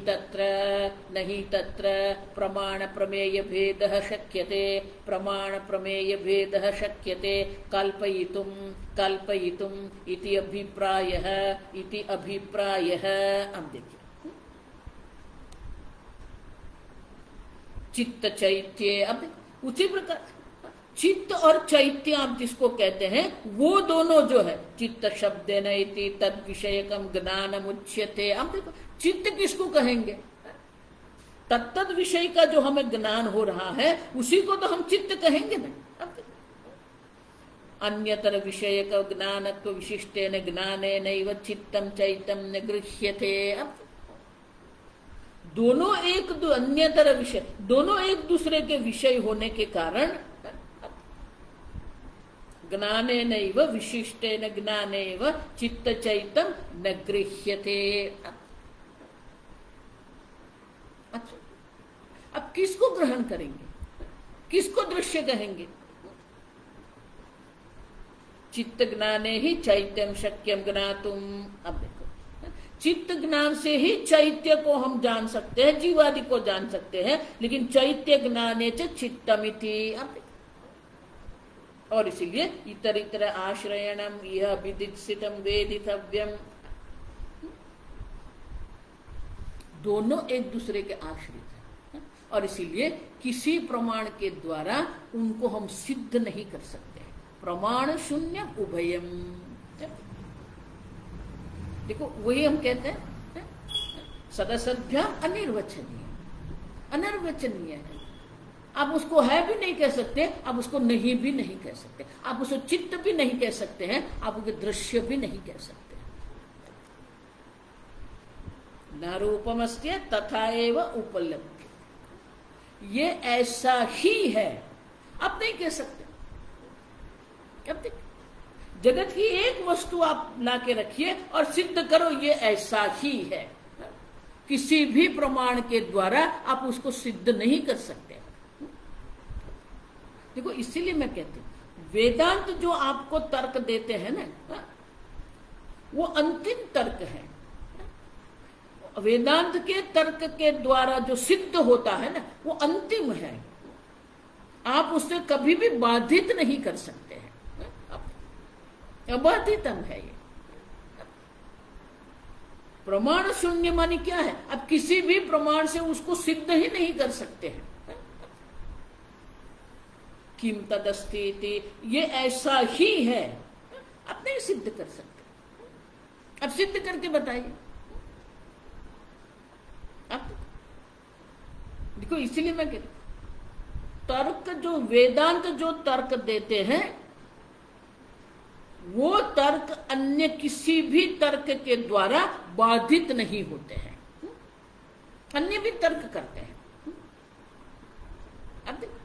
तत्र प्रमाण प्रमेय भेद शक्यते, प्रमाण प्रमेय भेद शक्यते कल्पयितुम इति अभिप्रायः अब देखिए, चित्त चैत्य। अब उसी प्रकार चित्त और चैत्य आप जिसको कहते हैं, वो दोनों जो है, चित्त शब्देन इति तद विषयकम ज्ञानम उच्यते। आप देखो, चित्त किसको कहेंगे? तत्तद विषय का जो हमें ज्ञान हो रहा है उसी को तो हम चित्त कहेंगे ना। अन्यतर विषय का ज्ञानत्व विशिष्टेन ज्ञानेनैव चित्तम चैतम न गृह्यते। अब दोनों अन्यतर विषय, दोनों एक दूसरे के विषय होने के कारण ज्ञानेनैव विशिष्टेन ज्ञानेव चित्त चैतम न गृह्यते। अच्छा, अब किसको ग्रहण करेंगे, किसको दृश्य कहेंगे? चित्त ज्ञाने ही चैत्यम शक्यम ज्ञातुम। अब देखो, चित्त ज्ञान से ही चैत्य को हम जान सकते हैं, जीवादि को जान सकते हैं, लेकिन चैत्य ज्ञाने च चित्तमिति। अब और इसीलिए इतर इतर आश्रयणम यह विदित्सितम वेदितव्यम, दोनों एक दूसरे के आश्रित हैं, और इसीलिए किसी प्रमाण के द्वारा उनको हम सिद्ध नहीं कर सकते। प्रमाण शून्य उभयम। देखो, वही हम कहते हैं सदसद्भ्याम अनिर्वचनीय, अनिर्वचनीय है। आप उसको है भी नहीं कह सकते, आप उसको नहीं भी नहीं कह सकते, आप उसको चित्त भी नहीं कह सकते हैं, आप उसके दृश्य भी नहीं कह सकते। न रूपमस्त्य तथा एव उपलब्धि, ये ऐसा ही है, आप नहीं कह सकते। अब देखिए, जगत की एक वस्तु आप लाके रखिए और सिद्ध करो ये ऐसा ही है, किसी भी प्रमाण के द्वारा आप उसको सिद्ध नहीं कर सकते। देखो, इसीलिए मैं कहती हूं वेदांत जो आपको तर्क देते हैं ना, वो अंतिम तर्क है। वेदांत के तर्क के द्वारा जो सिद्ध होता है ना, वो अंतिम है, आप उससे कभी भी बाधित नहीं कर सकते हैं, अबाधितम है ये। प्रमाण शून्य मानी क्या है? आप किसी भी प्रमाण से उसको सिद्ध ही नहीं कर सकते हैं। किम तदस्ति, ये ऐसा ही है, आप नहीं सिद्ध कर सकते। अब सिद्ध करके बताइए आप। देखो, इसीलिए मैं कहती तर्क जो वेदांत जो तर्क देते हैं, वो तर्क अन्य किसी भी तर्क के द्वारा बाधित नहीं होते हैं। अन्य भी तर्क करते हैं, अब देखो,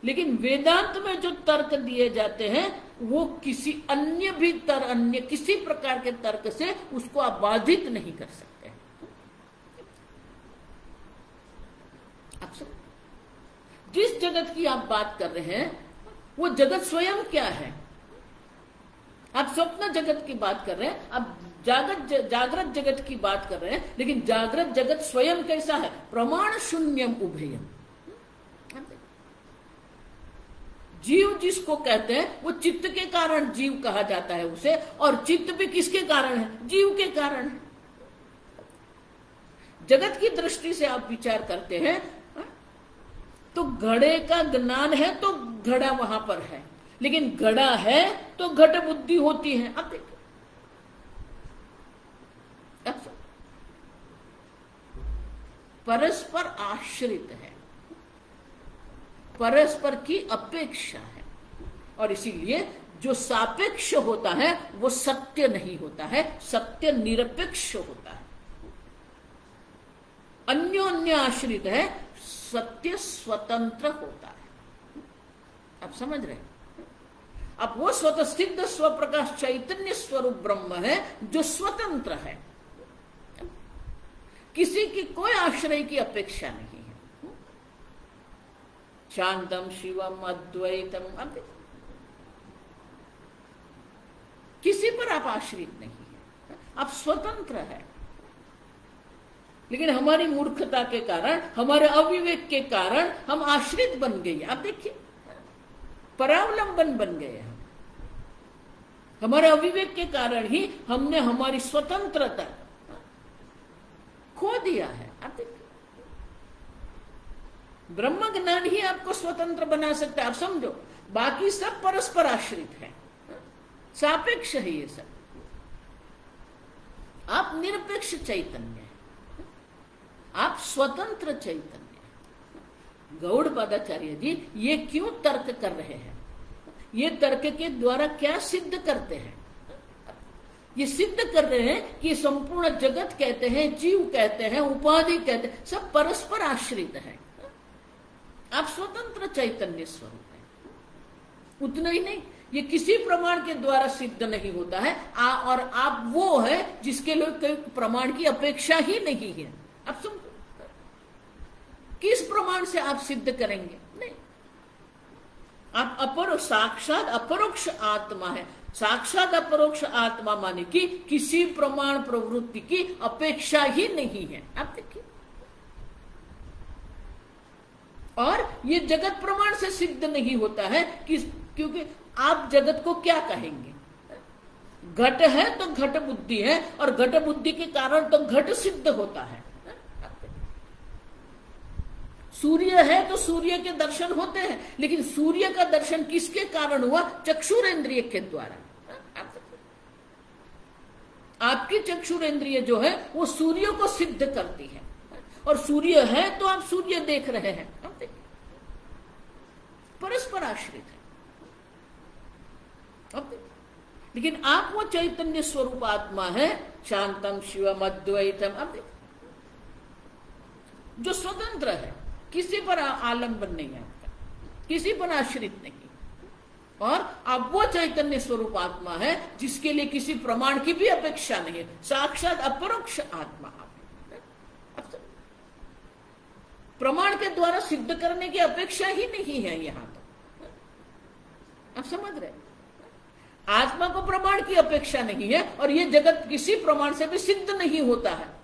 लेकिन वेदांत में जो तर्क दिए जाते हैं वो किसी अन्य भी अन्य किसी प्रकार के तर्क से उसको आप बाधित नहीं कर सकते। आप सब जिस जगत की आप बात कर रहे हैं वो जगत स्वयं क्या है? आप स्वप्न जगत की बात कर रहे हैं, आप जागृत जगत की बात कर रहे हैं, लेकिन जागृत जगत स्वयं कैसा है? प्रमाण शून्यम उभयम। जीव जिसको कहते हैं वो चित्त के कारण जीव कहा जाता है उसे, और चित्त भी किसके कारण है? जीव के कारण है। जगत की दृष्टि से आप विचार करते हैं तो घड़े का ज्ञान है तो घड़ा वहां पर है, लेकिन घड़ा है तो घट बुद्धि होती है। अब देखिए, परस्पर आश्रित है, परस्पर की अपेक्षा है, और इसीलिए जो सापेक्ष होता है वो सत्य नहीं होता है, सत्य निरपेक्ष होता है। अन्योन्य आश्रित है, सत्य स्वतंत्र होता है। आप समझ रहे हैं? अब वो स्वतः सिद्ध स्वप्रकाश चैतन्य स्वरूप ब्रह्म है जो स्वतंत्र है, किसी की कोई आश्रय की अपेक्षा नहीं है। शांतम शिवम अद्वैतम। अब किसी पर आप आश्रित नहीं है, आप स्वतंत्र है। लेकिन हमारी मूर्खता के कारण, हमारे अविवेक के कारण हम आश्रित बन गए। आप देखिए, परावलंबन बन गए हम। हमारे अविवेक के कारण ही हमने हमारी स्वतंत्रता खो दिया है। आप देखिए, ब्रह्म ज्ञान ही आपको स्वतंत्र बना सकता है। आप समझो, बाकी सब परस्पर आश्रित है, सापेक्ष है ये सब। आप निरपेक्ष चैतन्य है, आप स्वतंत्र चैतन्य। गौड़ पादाचार्य जी ये क्यों तर्क कर रहे हैं? ये तर्क के द्वारा क्या सिद्ध करते हैं? ये सिद्ध कर रहे हैं कि संपूर्ण जगत कहते हैं, जीव कहते हैं, उपाधि कहते हैं, सब परस्पर आश्रित है। आप स्वतंत्र चैतन्य स्वरूप है। उतना ही नहीं, ये किसी प्रमाण के द्वारा सिद्ध नहीं होता है। और आप वो है जिसके लिए कोई प्रमाण की अपेक्षा ही नहीं है। आप समझो, किस प्रमाण से आप सिद्ध करेंगे? नहीं, आप साक्षात अपरोक्ष आत्मा है। साक्षात अपरोक्ष आत्मा माने कि किसी प्रमाण प्रवृत्ति की अपेक्षा ही नहीं है। आप देखिए, और ये जगत प्रमाण से सिद्ध नहीं होता है क्योंकि आप जगत को क्या कहेंगे? घट है तो घट बुद्धि है, और घट बुद्धि के कारण तो घट सिद्ध होता है। सूर्य है तो सूर्य के दर्शन होते हैं, लेकिन सूर्य का दर्शन किसके कारण हुआ? चक्षुरेंद्रिय के द्वारा। आपकी चक्षुरेंद्रिय जो है वो सूर्य को सिद्ध करती है, और सूर्य है तो आप सूर्य देख रहे हैं। आप देखिए, परस्पर आश्रित है। अब लेकिन आप वो चैतन्य स्वरूप आत्मा है, शांतम शिवम अद्वैतम। अब देखिए, जो स्वतंत्र है, किसी पर आलंबन नहीं है आपका, किसी पर आश्रित नहीं, और आप वो चैतन्य स्वरूप आत्मा है जिसके लिए किसी प्रमाण की भी अपेक्षा नहीं है। साक्षात अपरोक्ष आत्मा आप। प्रमाण के द्वारा सिद्ध करने की अपेक्षा ही नहीं है यहां तो। आप समझ रहे, आत्मा को प्रमाण की अपेक्षा नहीं है, और ये जगत किसी प्रमाण से भी सिद्ध नहीं होता है।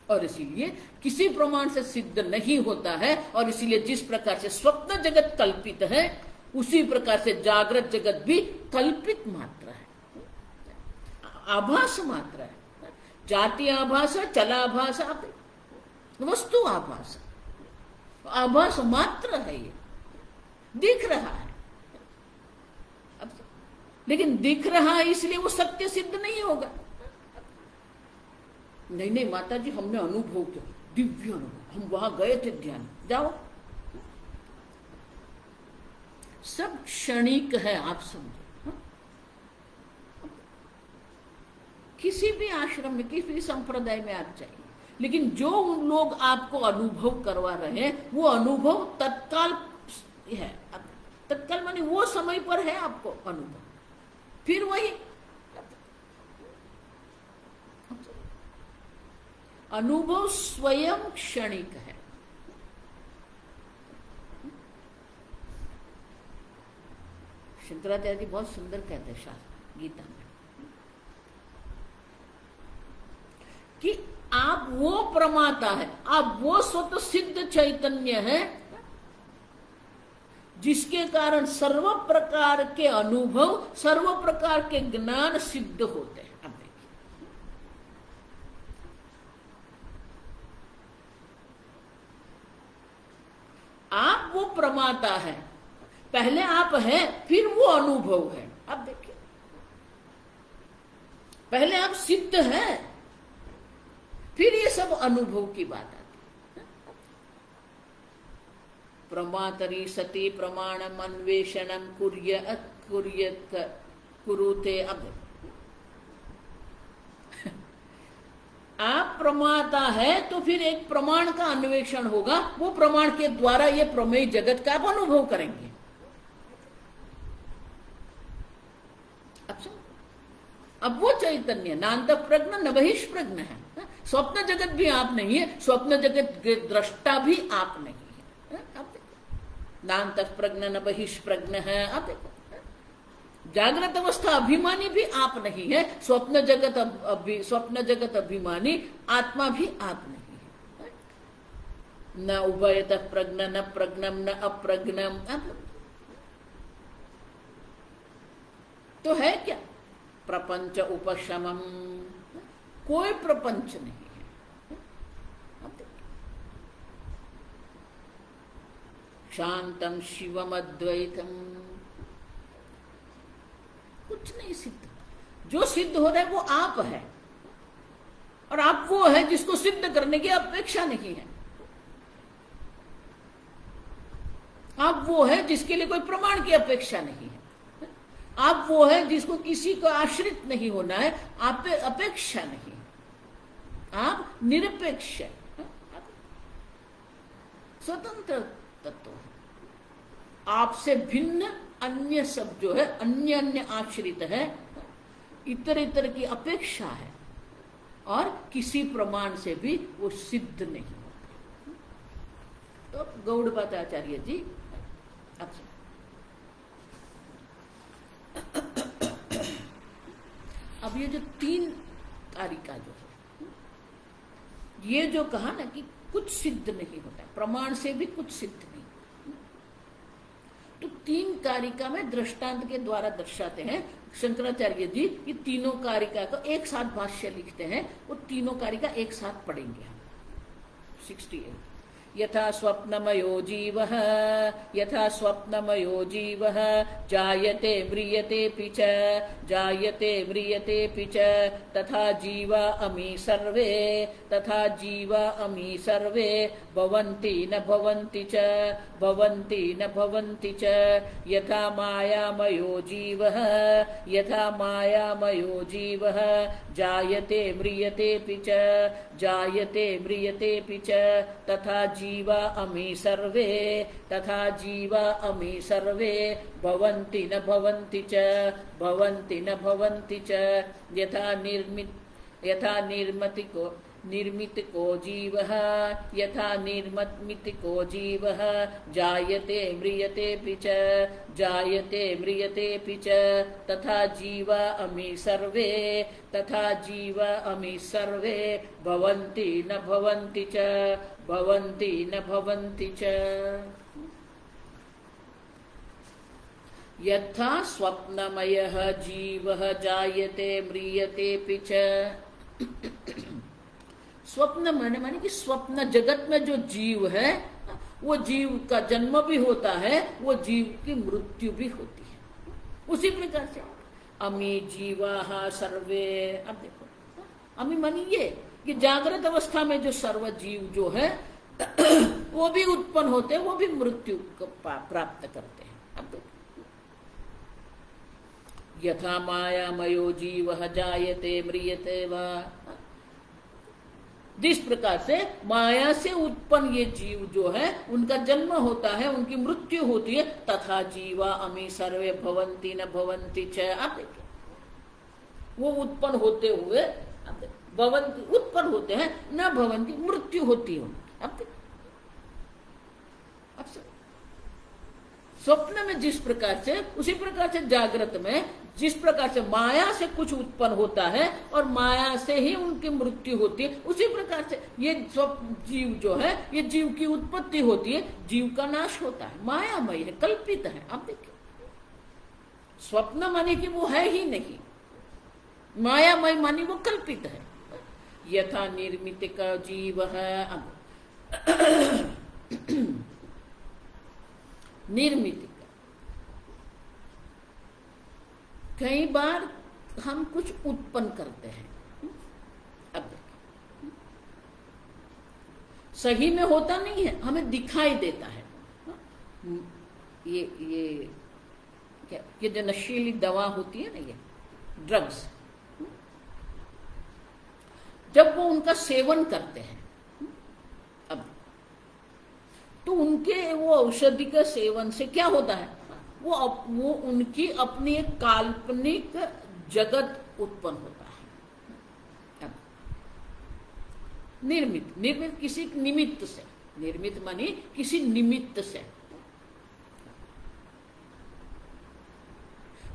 और इसीलिए किसी प्रमाण से सिद्ध नहीं होता है, और इसीलिए जिस प्रकार से स्वप्न जगत कल्पित है, उसी प्रकार से जागृत जगत भी कल्पित मात्र है, आभास मात्र है। जाति आभास, चलाभास, वस्तु आभास, आभास मात्र है। ये दिख रहा है, लेकिन दिख रहा है इसलिए वो सत्य सिद्ध नहीं होगा। नहीं नहीं माता जी, हमने अनुभव किया, दिव्य अनुभव, हम वहां गए थे ध्यान। जाओ, सब क्षणिक है। आप समझो, किसी भी आश्रम में, किसी संप्रदाय में आप जाइए, लेकिन जो उन लोग आपको अनुभव करवा रहे हैं वो अनुभव तत्काल है। तत्काल माने वो समय पर है आपको अनुभव, फिर वही अनुभव स्वयं क्षणिक है। शंकराचार्य जी बहुत सुंदर कहते हैं शास्त्र गीता में कि आप वो प्रमाता है, आप वो स्वतः सिद्ध चैतन्य है जिसके कारण सर्व प्रकार के अनुभव, सर्व प्रकार के ज्ञान सिद्ध होते हैं। अब देखिए, आप वो प्रमाता है, पहले आप हैं, फिर वो अनुभव है। अब देखिए, पहले आप सिद्ध हैं, फिर ये सब अनुभव की बात आती है। प्रमातरी सती प्रमाणम अन्वेषणम कुरुते। अब आप प्रमाता है तो फिर एक प्रमाण का अन्वेषण होगा, वो प्रमाण के द्वारा ये प्रमेय जगत का आप अनुभव करेंगे। अच्छा, अब वो चैतन्य नान्त प्रज्ञ न बहिष्प्रज्ञ है, स्वप्न जगत भी आप नहीं है, स्वप्न जगत के दृष्टा भी आप नहीं है। आप देखो, नान्तः प्रज्ञ न बहिष्प्रज्ञ है। आप देखो, जागृत अवस्था अभिमानी भी आप नहीं है, स्वप्न जगत अभिमानी आत्मा भी आप नहीं है। न उभयतः प्रज्ञ न प्रज्ञम न अप्रज्ञम। तो है क्या? प्रपंच उपशमम, कोई प्रपंच नहीं है। शांतम शिवम अद्वैतम, कुछ नहीं सिद्ध। जो सिद्ध हो रहा है वो आप है, और आप वो है जिसको सिद्ध करने की अपेक्षा नहीं है। आप वो है जिसके लिए कोई प्रमाण की अपेक्षा नहीं है। आप वो है जिसको किसी को आश्रित नहीं होना है, आप पे अपेक्षा नहीं है। आप निरपेक्ष है, स्वतंत्र तत्व है। आपसे भिन्न अन्य सब जो है, अन्य अन्य आश्रित है, इतर इतर की अपेक्षा है, और किसी प्रमाण से भी वो सिद्ध नहीं होता। तो गौड़पाद आचार्य जी अब अब ये जो 3 कारिका जो है, ये जो कहा ना कि कुछ सिद्ध नहीं होता, प्रमाण से भी कुछ सिद्ध नहीं, तो 3 कारिका में दृष्टांत के द्वारा दर्शाते हैं शंकराचार्य जी। ये तीनों कारिका को एक साथ भाष्य लिखते हैं, वो तीनों कारिका एक साथ पढ़ेंगे हम। 68 यथा स्वप्नमयो जीवः, यथा स्वप्नमयो जीवः जायते म्रियतेऽपि च, जायते म्रियतेऽपि च, तथा जीवा अमी सर्वे, तथा जीवा अमी सर्वे भवन्ति न भवन्ति च, भवन्ति न भवन्ति च, यथा मायामयो जीवः, यथा मायामयो जीवः जायते म्रियतेऽपि च, जायते म्रियतेऽपि च, तथा जीवा अमी सर्वे, तथा जीवा अमी सर्वे भवन्ति न भवन्ति च, भवन्ति न भवन्ति च, यथा निर्मितिको जीवः, यथा निर्मितिको जीवः जायते म्रियतेऽपि च, जायते म्रियतेऽपि च, तथा जीवा अमी सर्वे, तथा जीवा अमी सर्वे भवन्ति न भवन्ति च, भवन्ति न भवन्ति च। यथा स्वप्नमयः जीवः जायते म्रियतेऽपि च। स्वप्न माने कि स्वप्न जगत में जो जीव है, वो जीव का जन्म भी होता है, वो जीव की मृत्यु भी होती है। उसी प्रकार से अमी जीवा सर्वे। अब देखो, अमी मानी ये कि जागृत अवस्था में जो सर्व जीव जो है वो भी उत्पन्न होते हैं, वो भी मृत्यु को प्राप्त करते हैं। अब देखो, यथा मायामयो जीवः जायते म्रियते वा, जिस प्रकार से माया से उत्पन्न ये जीव जो है उनका जन्म होता है, उनकी मृत्यु होती है, तथा जीवा अमी सर्वे भवन्ति न भवन्ति च। आप देखिए, वो उत्पन्न होते हुए भवन्ति उत्पन्न होते हैं, न भवन्ति मृत्यु होती है। अब स्वप्न में जिस प्रकार से, उसी प्रकार से जागृत में जिस प्रकार से माया से कुछ उत्पन्न होता है और माया से ही उनकी मृत्यु होती है, उसी प्रकार से ये जीव जो है, ये जीव की उत्पत्ति होती है, जीव का नाश होता है। मायामय है, कल्पित है। आप देखिए, स्वप्न माने कि वो है ही नहीं, मायामय माने वो कल्पित है। यथा निर्मित का जीव है, निर्मित। कई बार हम कुछ उत्पन्न करते हैं, अब देखिए, सही में होता नहीं है, हमें दिखाई देता है। ये क्या, ये जो नशीली दवा होती है ना, ये ड्रग्स, जब वो उनका सेवन करते हैं, अब तो उनके वो औषधि का सेवन से क्या होता है, वो उनकी अपनी एक काल्पनिक जगत उत्पन्न होता है। निर्मित, निर्मित किसी निमित्त से, निर्मित मानी किसी निमित्त से।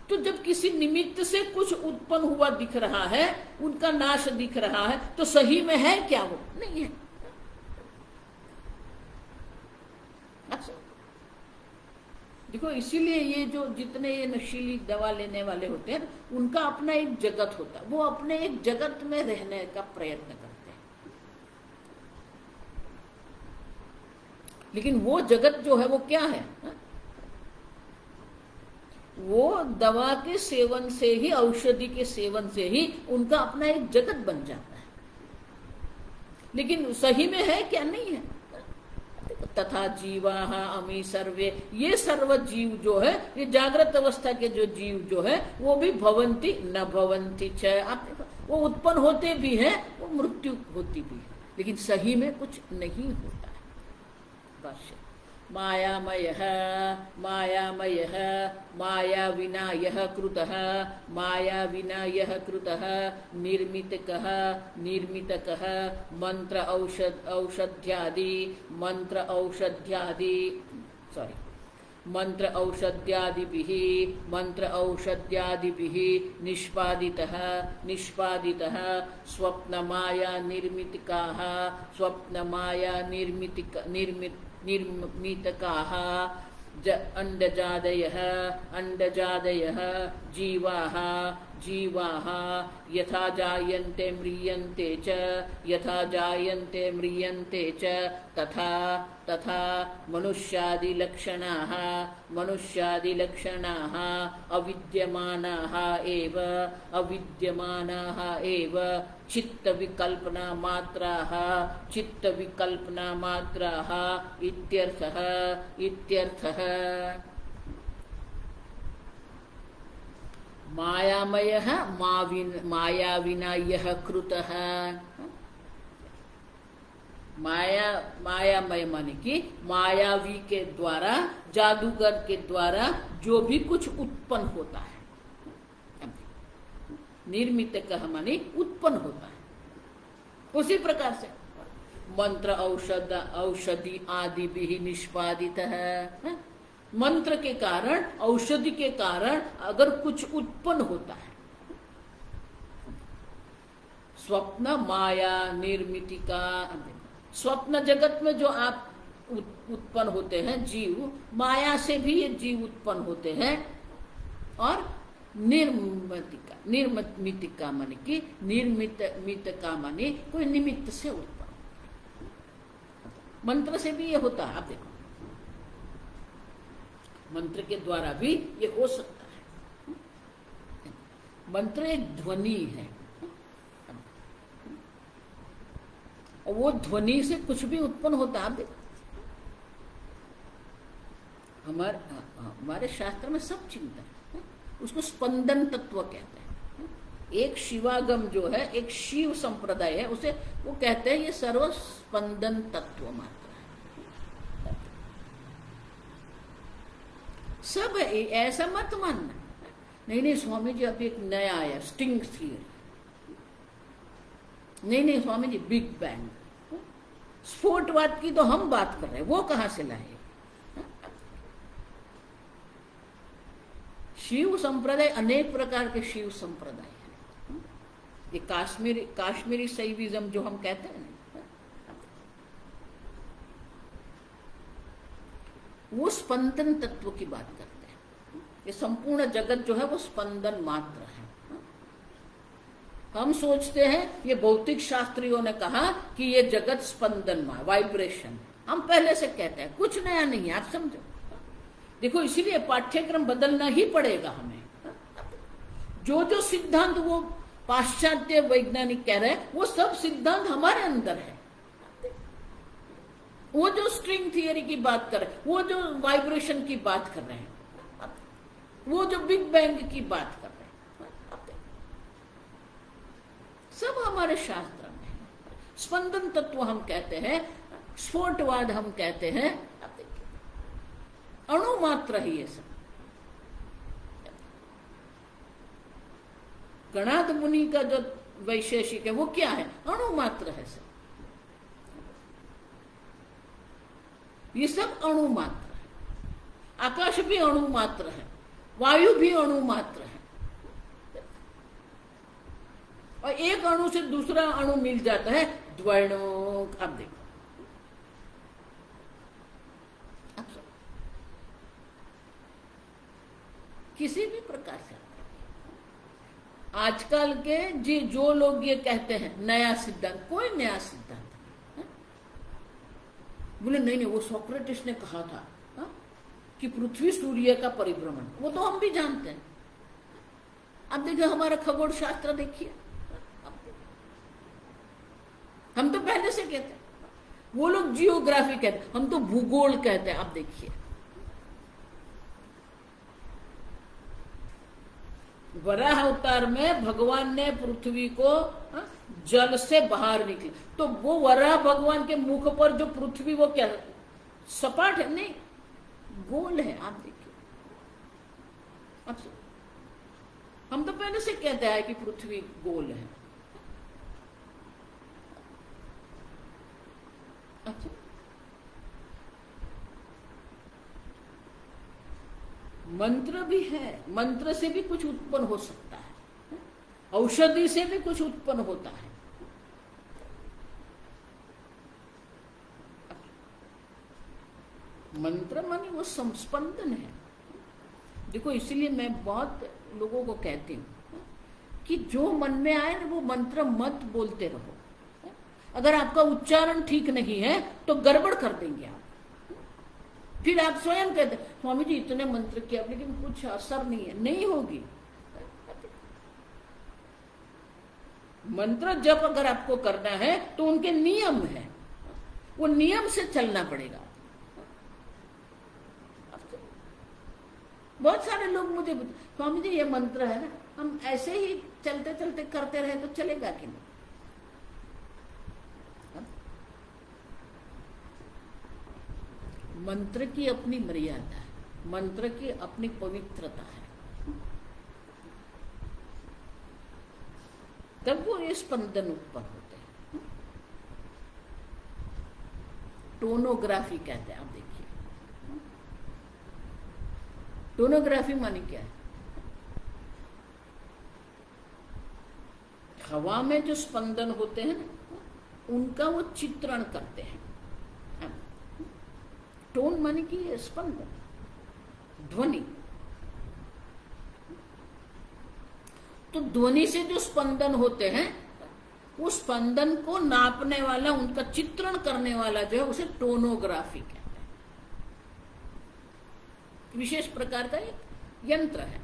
तो जब किसी निमित्त से कुछ उत्पन्न हुआ दिख रहा है, उनका नाश दिख रहा है, तो सही में है क्या? वो नहीं है। अच्छा देखो, इसीलिए ये जो जितने ये नशीली दवा लेने वाले होते हैं, उनका अपना एक जगत होता है, वो अपने एक जगत में रहने का प्रयत्न करते हैं। लेकिन वो जगत जो है वो क्या है? वो दवा के सेवन से ही, औषधि के सेवन से ही उनका अपना एक जगत बन जाता है। लेकिन सही में है क्या? नहीं है। तथा जीवाः अमी सर्वे, ये सर्व जीव जो है, ये जागृत अवस्था के जो जीव जो है, वो भी भवंती न भवंती च, आप देखो, वो उत्पन्न होते भी हैं, वो मृत्यु होती भी है, लेकिन सही में कुछ नहीं होता है। भाष्य मायामयः मायामयः माया विना यः कृतः माया विना यः कृतः निर्मितकः निर्मितकः मंत्र औषध्यादि मंत्र औषध्यादि मंत्र औषध्यादिभिः निष्पादितः निष्पादितः स्वप्न माया निर्मितिकाः स्वप्न माया निर्मितकाः अंडजादयः अंडजादयः जीवाः जीवाः यथा जायन्ते म्रियन्ते च यथा जायन्ते म्रियन्ते च तथा तथा मनुष्यादिलक्षणाः मनुष्यादिलक्षणाः अविद्यमानाः एव अविद्यमानाः एव चित्तविकल्पना मात्राः चित्तविकल्पना मात्राः इत्यर्थः इत्यर्थः। मायामयः माया विना यः कृतः, माया मायामय माने कि मायावी के द्वारा, जादूगर के द्वारा जो भी कुछ उत्पन्न होता है, निर्मित कह माने उत्पन्न होता है, उसी प्रकार से मंत्र औषधि आदि भी निष्पादित है। मंत्र के कारण, औषधि के कारण अगर कुछ उत्पन्न होता है, स्वप्न माया निर्मितिका, स्वप्न जगत में जो आप उत्पन्न होते हैं जीव, माया से भी ये जीव उत्पन्न होते हैं, और निर्मितिका, निर्मितिका माने कि निर्मितिका माने कोई निमित्त से उत्पन्न, मंत्र से भी ये होता है। आप देखो, मंत्र के द्वारा भी ये हो सकता है। मंत्र एक ध्वनि है, और वो ध्वनि से कुछ भी उत्पन्न होता है। आप देखो, हमारे शास्त्र में सब चिंतन, उसको स्पंदन तत्व कहते हैं। एक शिवागम जो है, एक शिव संप्रदाय है, उसे वो कहते हैं ये सर्व स्पंदन तत्व मात्र है। सब है, ऐसा मत मानना। नहीं स्वामी जी अभी एक नया आया स्टिंग थियरी, नहीं स्वामी जी बिग बैंग, स्फोटवाद की तो हम बात कर रहे हैं, वो कहां से लाए? शिव संप्रदाय, अनेक प्रकार के शिव संप्रदाय हैं। ये काश्मीरी शैविज्म जो हम कहते हैं, वो स्पंदन तत्व की बात करते हैं। ये संपूर्ण जगत जो है वो स्पंदन मात्र है। हम सोचते हैं, ये भौतिक शास्त्रियों ने कहा कि ये जगत स्पंदन में वाइब्रेशन, हम पहले से कहते हैं, कुछ नया नहीं है। आप समझो, देखो इसीलिए पाठ्यक्रम बदलना ही पड़ेगा हमें। जो सिद्धांत वो पाश्चात्य वैज्ञानिक कह रहे हैं, वो सब सिद्धांत हमारे अंदर है। वो जो स्ट्रिंग थियरी की बात कर रहे हैं, वो जो वाइब्रेशन की बात कर रहे हैं, वो जो बिग बैंग की बात कर रहे हैं, सब हमारे शास्त्र में है। स्पंदन तत्व हम कहते हैं, स्फोटवाद हम कहते हैं, अणु मात्र ही ये सब। गणाद मुनि का जो वैशेषिक है वो क्या है? अणु मात्र है सब। ये सब अणु मात्र है। आकाश भी अणु मात्र है, वायु भी अणु मात्र है। और एक अणु से दूसरा अणु मिल जाता है द्वैणोक। आप देखो, किसी भी प्रकार से आजकल के जी जो लोग ये कहते हैं नया सिद्धांत, कोई नया सिद्धांत नहीं। बोले नहीं नहीं, वो सोक्रेटिस ने कहा था कि पृथ्वी सूर्य का परिभ्रमण, वो तो हम भी जानते हैं। अब देखिए हमारा खगोल शास्त्र देखिए, हम तो पहले से कहते हैं, वो लोग जियोग्राफी कहते हैं, हम तो भूगोल कहते हैं। आप देखिए वराह अवतार में भगवान ने पृथ्वी को जल से बाहर निकले, तो वो वराह भगवान के मुख पर जो पृथ्वी वो क्या सपाट है? नहीं, गोल है। आप देखिए, हम तो पहले से कहते हैं कि पृथ्वी गोल है। अच्छा, मंत्र भी है, मंत्र से भी कुछ उत्पन्न हो सकता है, औषधि से भी कुछ उत्पन्न होता है। मंत्र माने वो संस्पंदन है। देखो, इसलिए मैं बहुत लोगों को कहती हूं कि जो मन में आए ना वो मंत्र मत बोलते रहो। अगर आपका उच्चारण ठीक नहीं है तो गड़बड़ कर देंगे आप। फिर आप स्वयं कहते स्वामी जी इतने मंत्र किया लेकिन कुछ असर नहीं है। नहीं होगी। मंत्र जप अगर आपको करना है तो उनके नियम है, वो नियम से चलना पड़ेगा। बहुत सारे लोग मुझे स्वामी जी ये मंत्र है ना, हम ऐसे ही चलते चलते करते रहे तो चलेगा कि नहीं? मंत्र की अपनी मर्यादा है, मंत्र की अपनी पवित्रता है, तब वो ये स्पंदन उत्पन्न होते हैं। टोनोग्राफी कहते हैं। आप देखिए, टोनोग्राफी माने क्या है? हवा में जो स्पंदन होते हैं ना, उनका वो चित्रण करते हैं। टोन माने कि स्पंदन, ध्वनि। तो ध्वनि से जो स्पंदन होते हैं, उस स्पंदन को नापने वाला, उनका चित्रण करने वाला जो है उसे टोनोग्राफी कहते हैं। विशेष प्रकार का एक यंत्र है।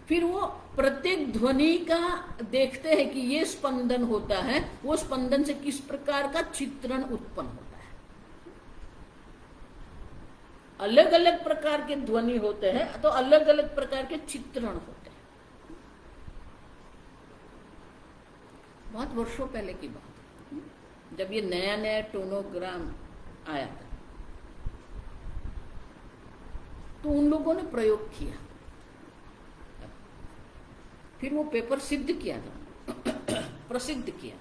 फिर वो प्रत्येक ध्वनि का देखते हैं कि ये स्पंदन होता है, वो स्पंदन से किस प्रकार का चित्रण उत्पन्न होता है। अलग अलग प्रकार के ध्वनि होते हैं तो अलग अलग प्रकार के चित्रण होते हैं। बहुत वर्षों पहले की बात है, जब ये नया नया टोनोग्राम आया था, तो उन लोगों ने प्रयोग किया, फिर वो पेपर सिद्ध किया था, प्रसिद्ध किया।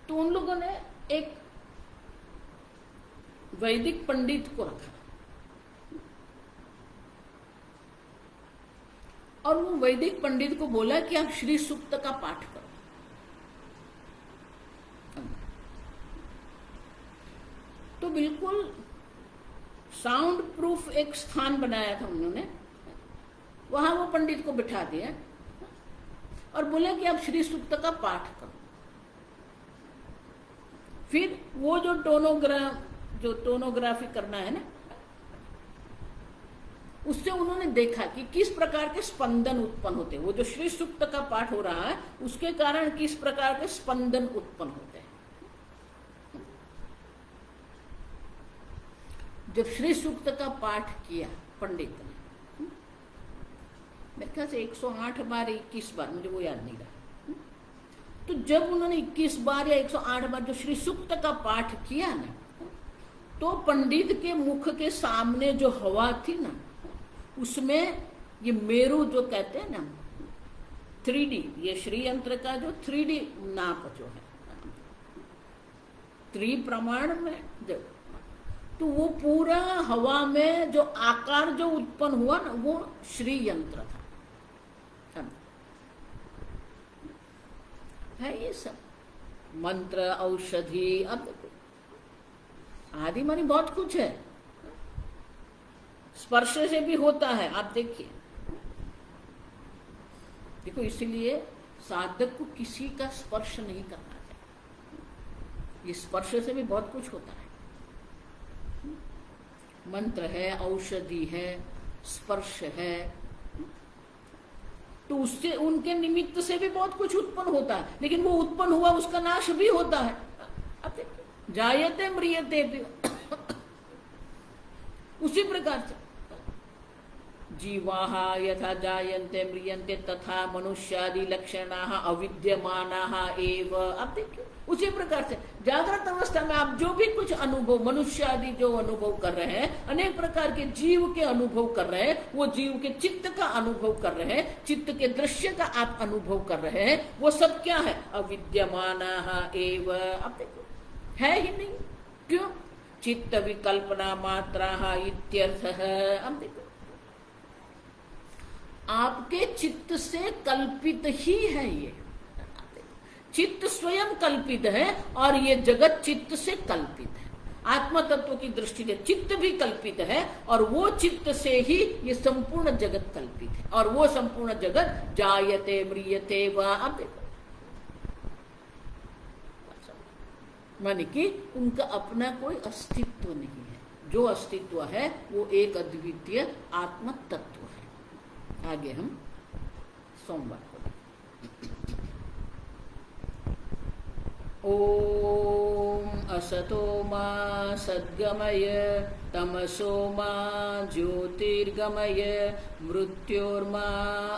तो उन लोगों ने एक वैदिक पंडित को रखा और वो वैदिक पंडित को बोला कि आप श्री सूक्त का पाठ करो। तो बिल्कुल साउंड प्रूफ एक स्थान बनाया था उन्होंने, वहां वो पंडित को बिठा दिया और बोला कि आप श्री सूक्त का पाठ करो। फिर वो जो टोनोग्राफी करना है ना, उससे उन्होंने देखा कि किस प्रकार के स्पंदन उत्पन्न होते हैं। वो जो श्री सूक्त का पाठ हो रहा है उसके कारण किस प्रकार के स्पंदन उत्पन्न होते हैं। जब श्री सूक्त का पाठ किया पंडित ने, मेरे ख्याल से 108 बार 21 बार, मुझे वो याद नहीं रहा। तो जब उन्होंने 21 बार या 108 बार जो श्री सूक्त का पाठ किया ना, तो पंडित के मुख के सामने जो हवा थी ना, उसमें ये मेरु जो कहते हैं ना, 3D, ये श्री यंत्र का जो 3D नाप जो है, त्रिप्रमाण में जब, तो वो पूरा हवा में जो आकार जो उत्पन्न हुआ ना, वो श्री यंत्र था। है ये सब मंत्र, औषधि, अब आदि मानी बहुत कुछ है। स्पर्श से भी होता है, आप देखिए। देखो, इसीलिए साधक को किसी का स्पर्श नहीं करना चाहिए। ये स्पर्श से भी बहुत कुछ होता है। मंत्र है, औषधि है, स्पर्श है, तो उससे, उनके निमित्त से भी बहुत कुछ उत्पन्न होता है। लेकिन वो उत्पन्न हुआ, उसका नाश भी होता है। अब देखिए, जायते म्रियते भी उसी प्रकार से जीवाः यथा जायन्ते म्रियन्ते तथा मनुष्यादि लक्षणाः अविद्यमानाः एव। अब देखिए, उसी प्रकार से जागृत अवस्था में आप जो भी कुछ अनुभव, मनुष्य आदि जो अनुभव कर रहे हैं, अनेक प्रकार के जीव के अनुभव कर रहे हैं, वो जीव के चित्त का अनुभव कर रहे हैं, चित्त के दृश्य का आप अनुभव कर रहे हैं, वो सब क्या है? अविद्यमानाः एव। अब देखो, है ही नहीं। क्यों? चित्त विकल्पना मात्राः इत्यर्थः। अब देखो, आपके चित्त से कल्पित ही है ये। चित्त स्वयं कल्पित है और ये जगत चित्त से कल्पित है। आत्म तत्व की दृष्टि से चित्त भी कल्पित है और वो चित्त से ही ये संपूर्ण जगत कल्पित है। और वो संपूर्ण जगत जायते म्रियते व। अब देखो, माने कि उनका अपना कोई अस्तित्व नहीं है। जो अस्तित्व है वो एक अद्वितीय आत्म तत्व है। आगे हम सोमवार को। ओम असतो मा सद्गमय तमसो मा ज्योतिर्गमय मृत्योर्मा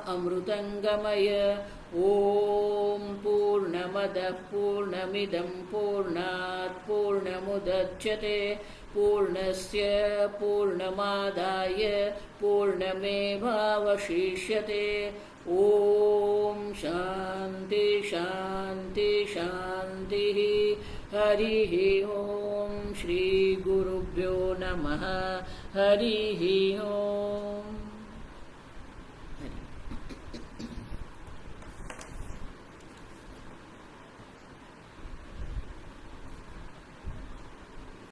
अमृतंगमय। ओम पूर्णमदः पूर्णमिदं पूर्णात् पूर्णमुदच्यते पूर्णस्य पूर्णमादाय पूर्णमेवावशिष्यते। ओम शांति शांति शांति। हरिः ओम। श्री गुरुभ्यो नमः। हरिः ओम।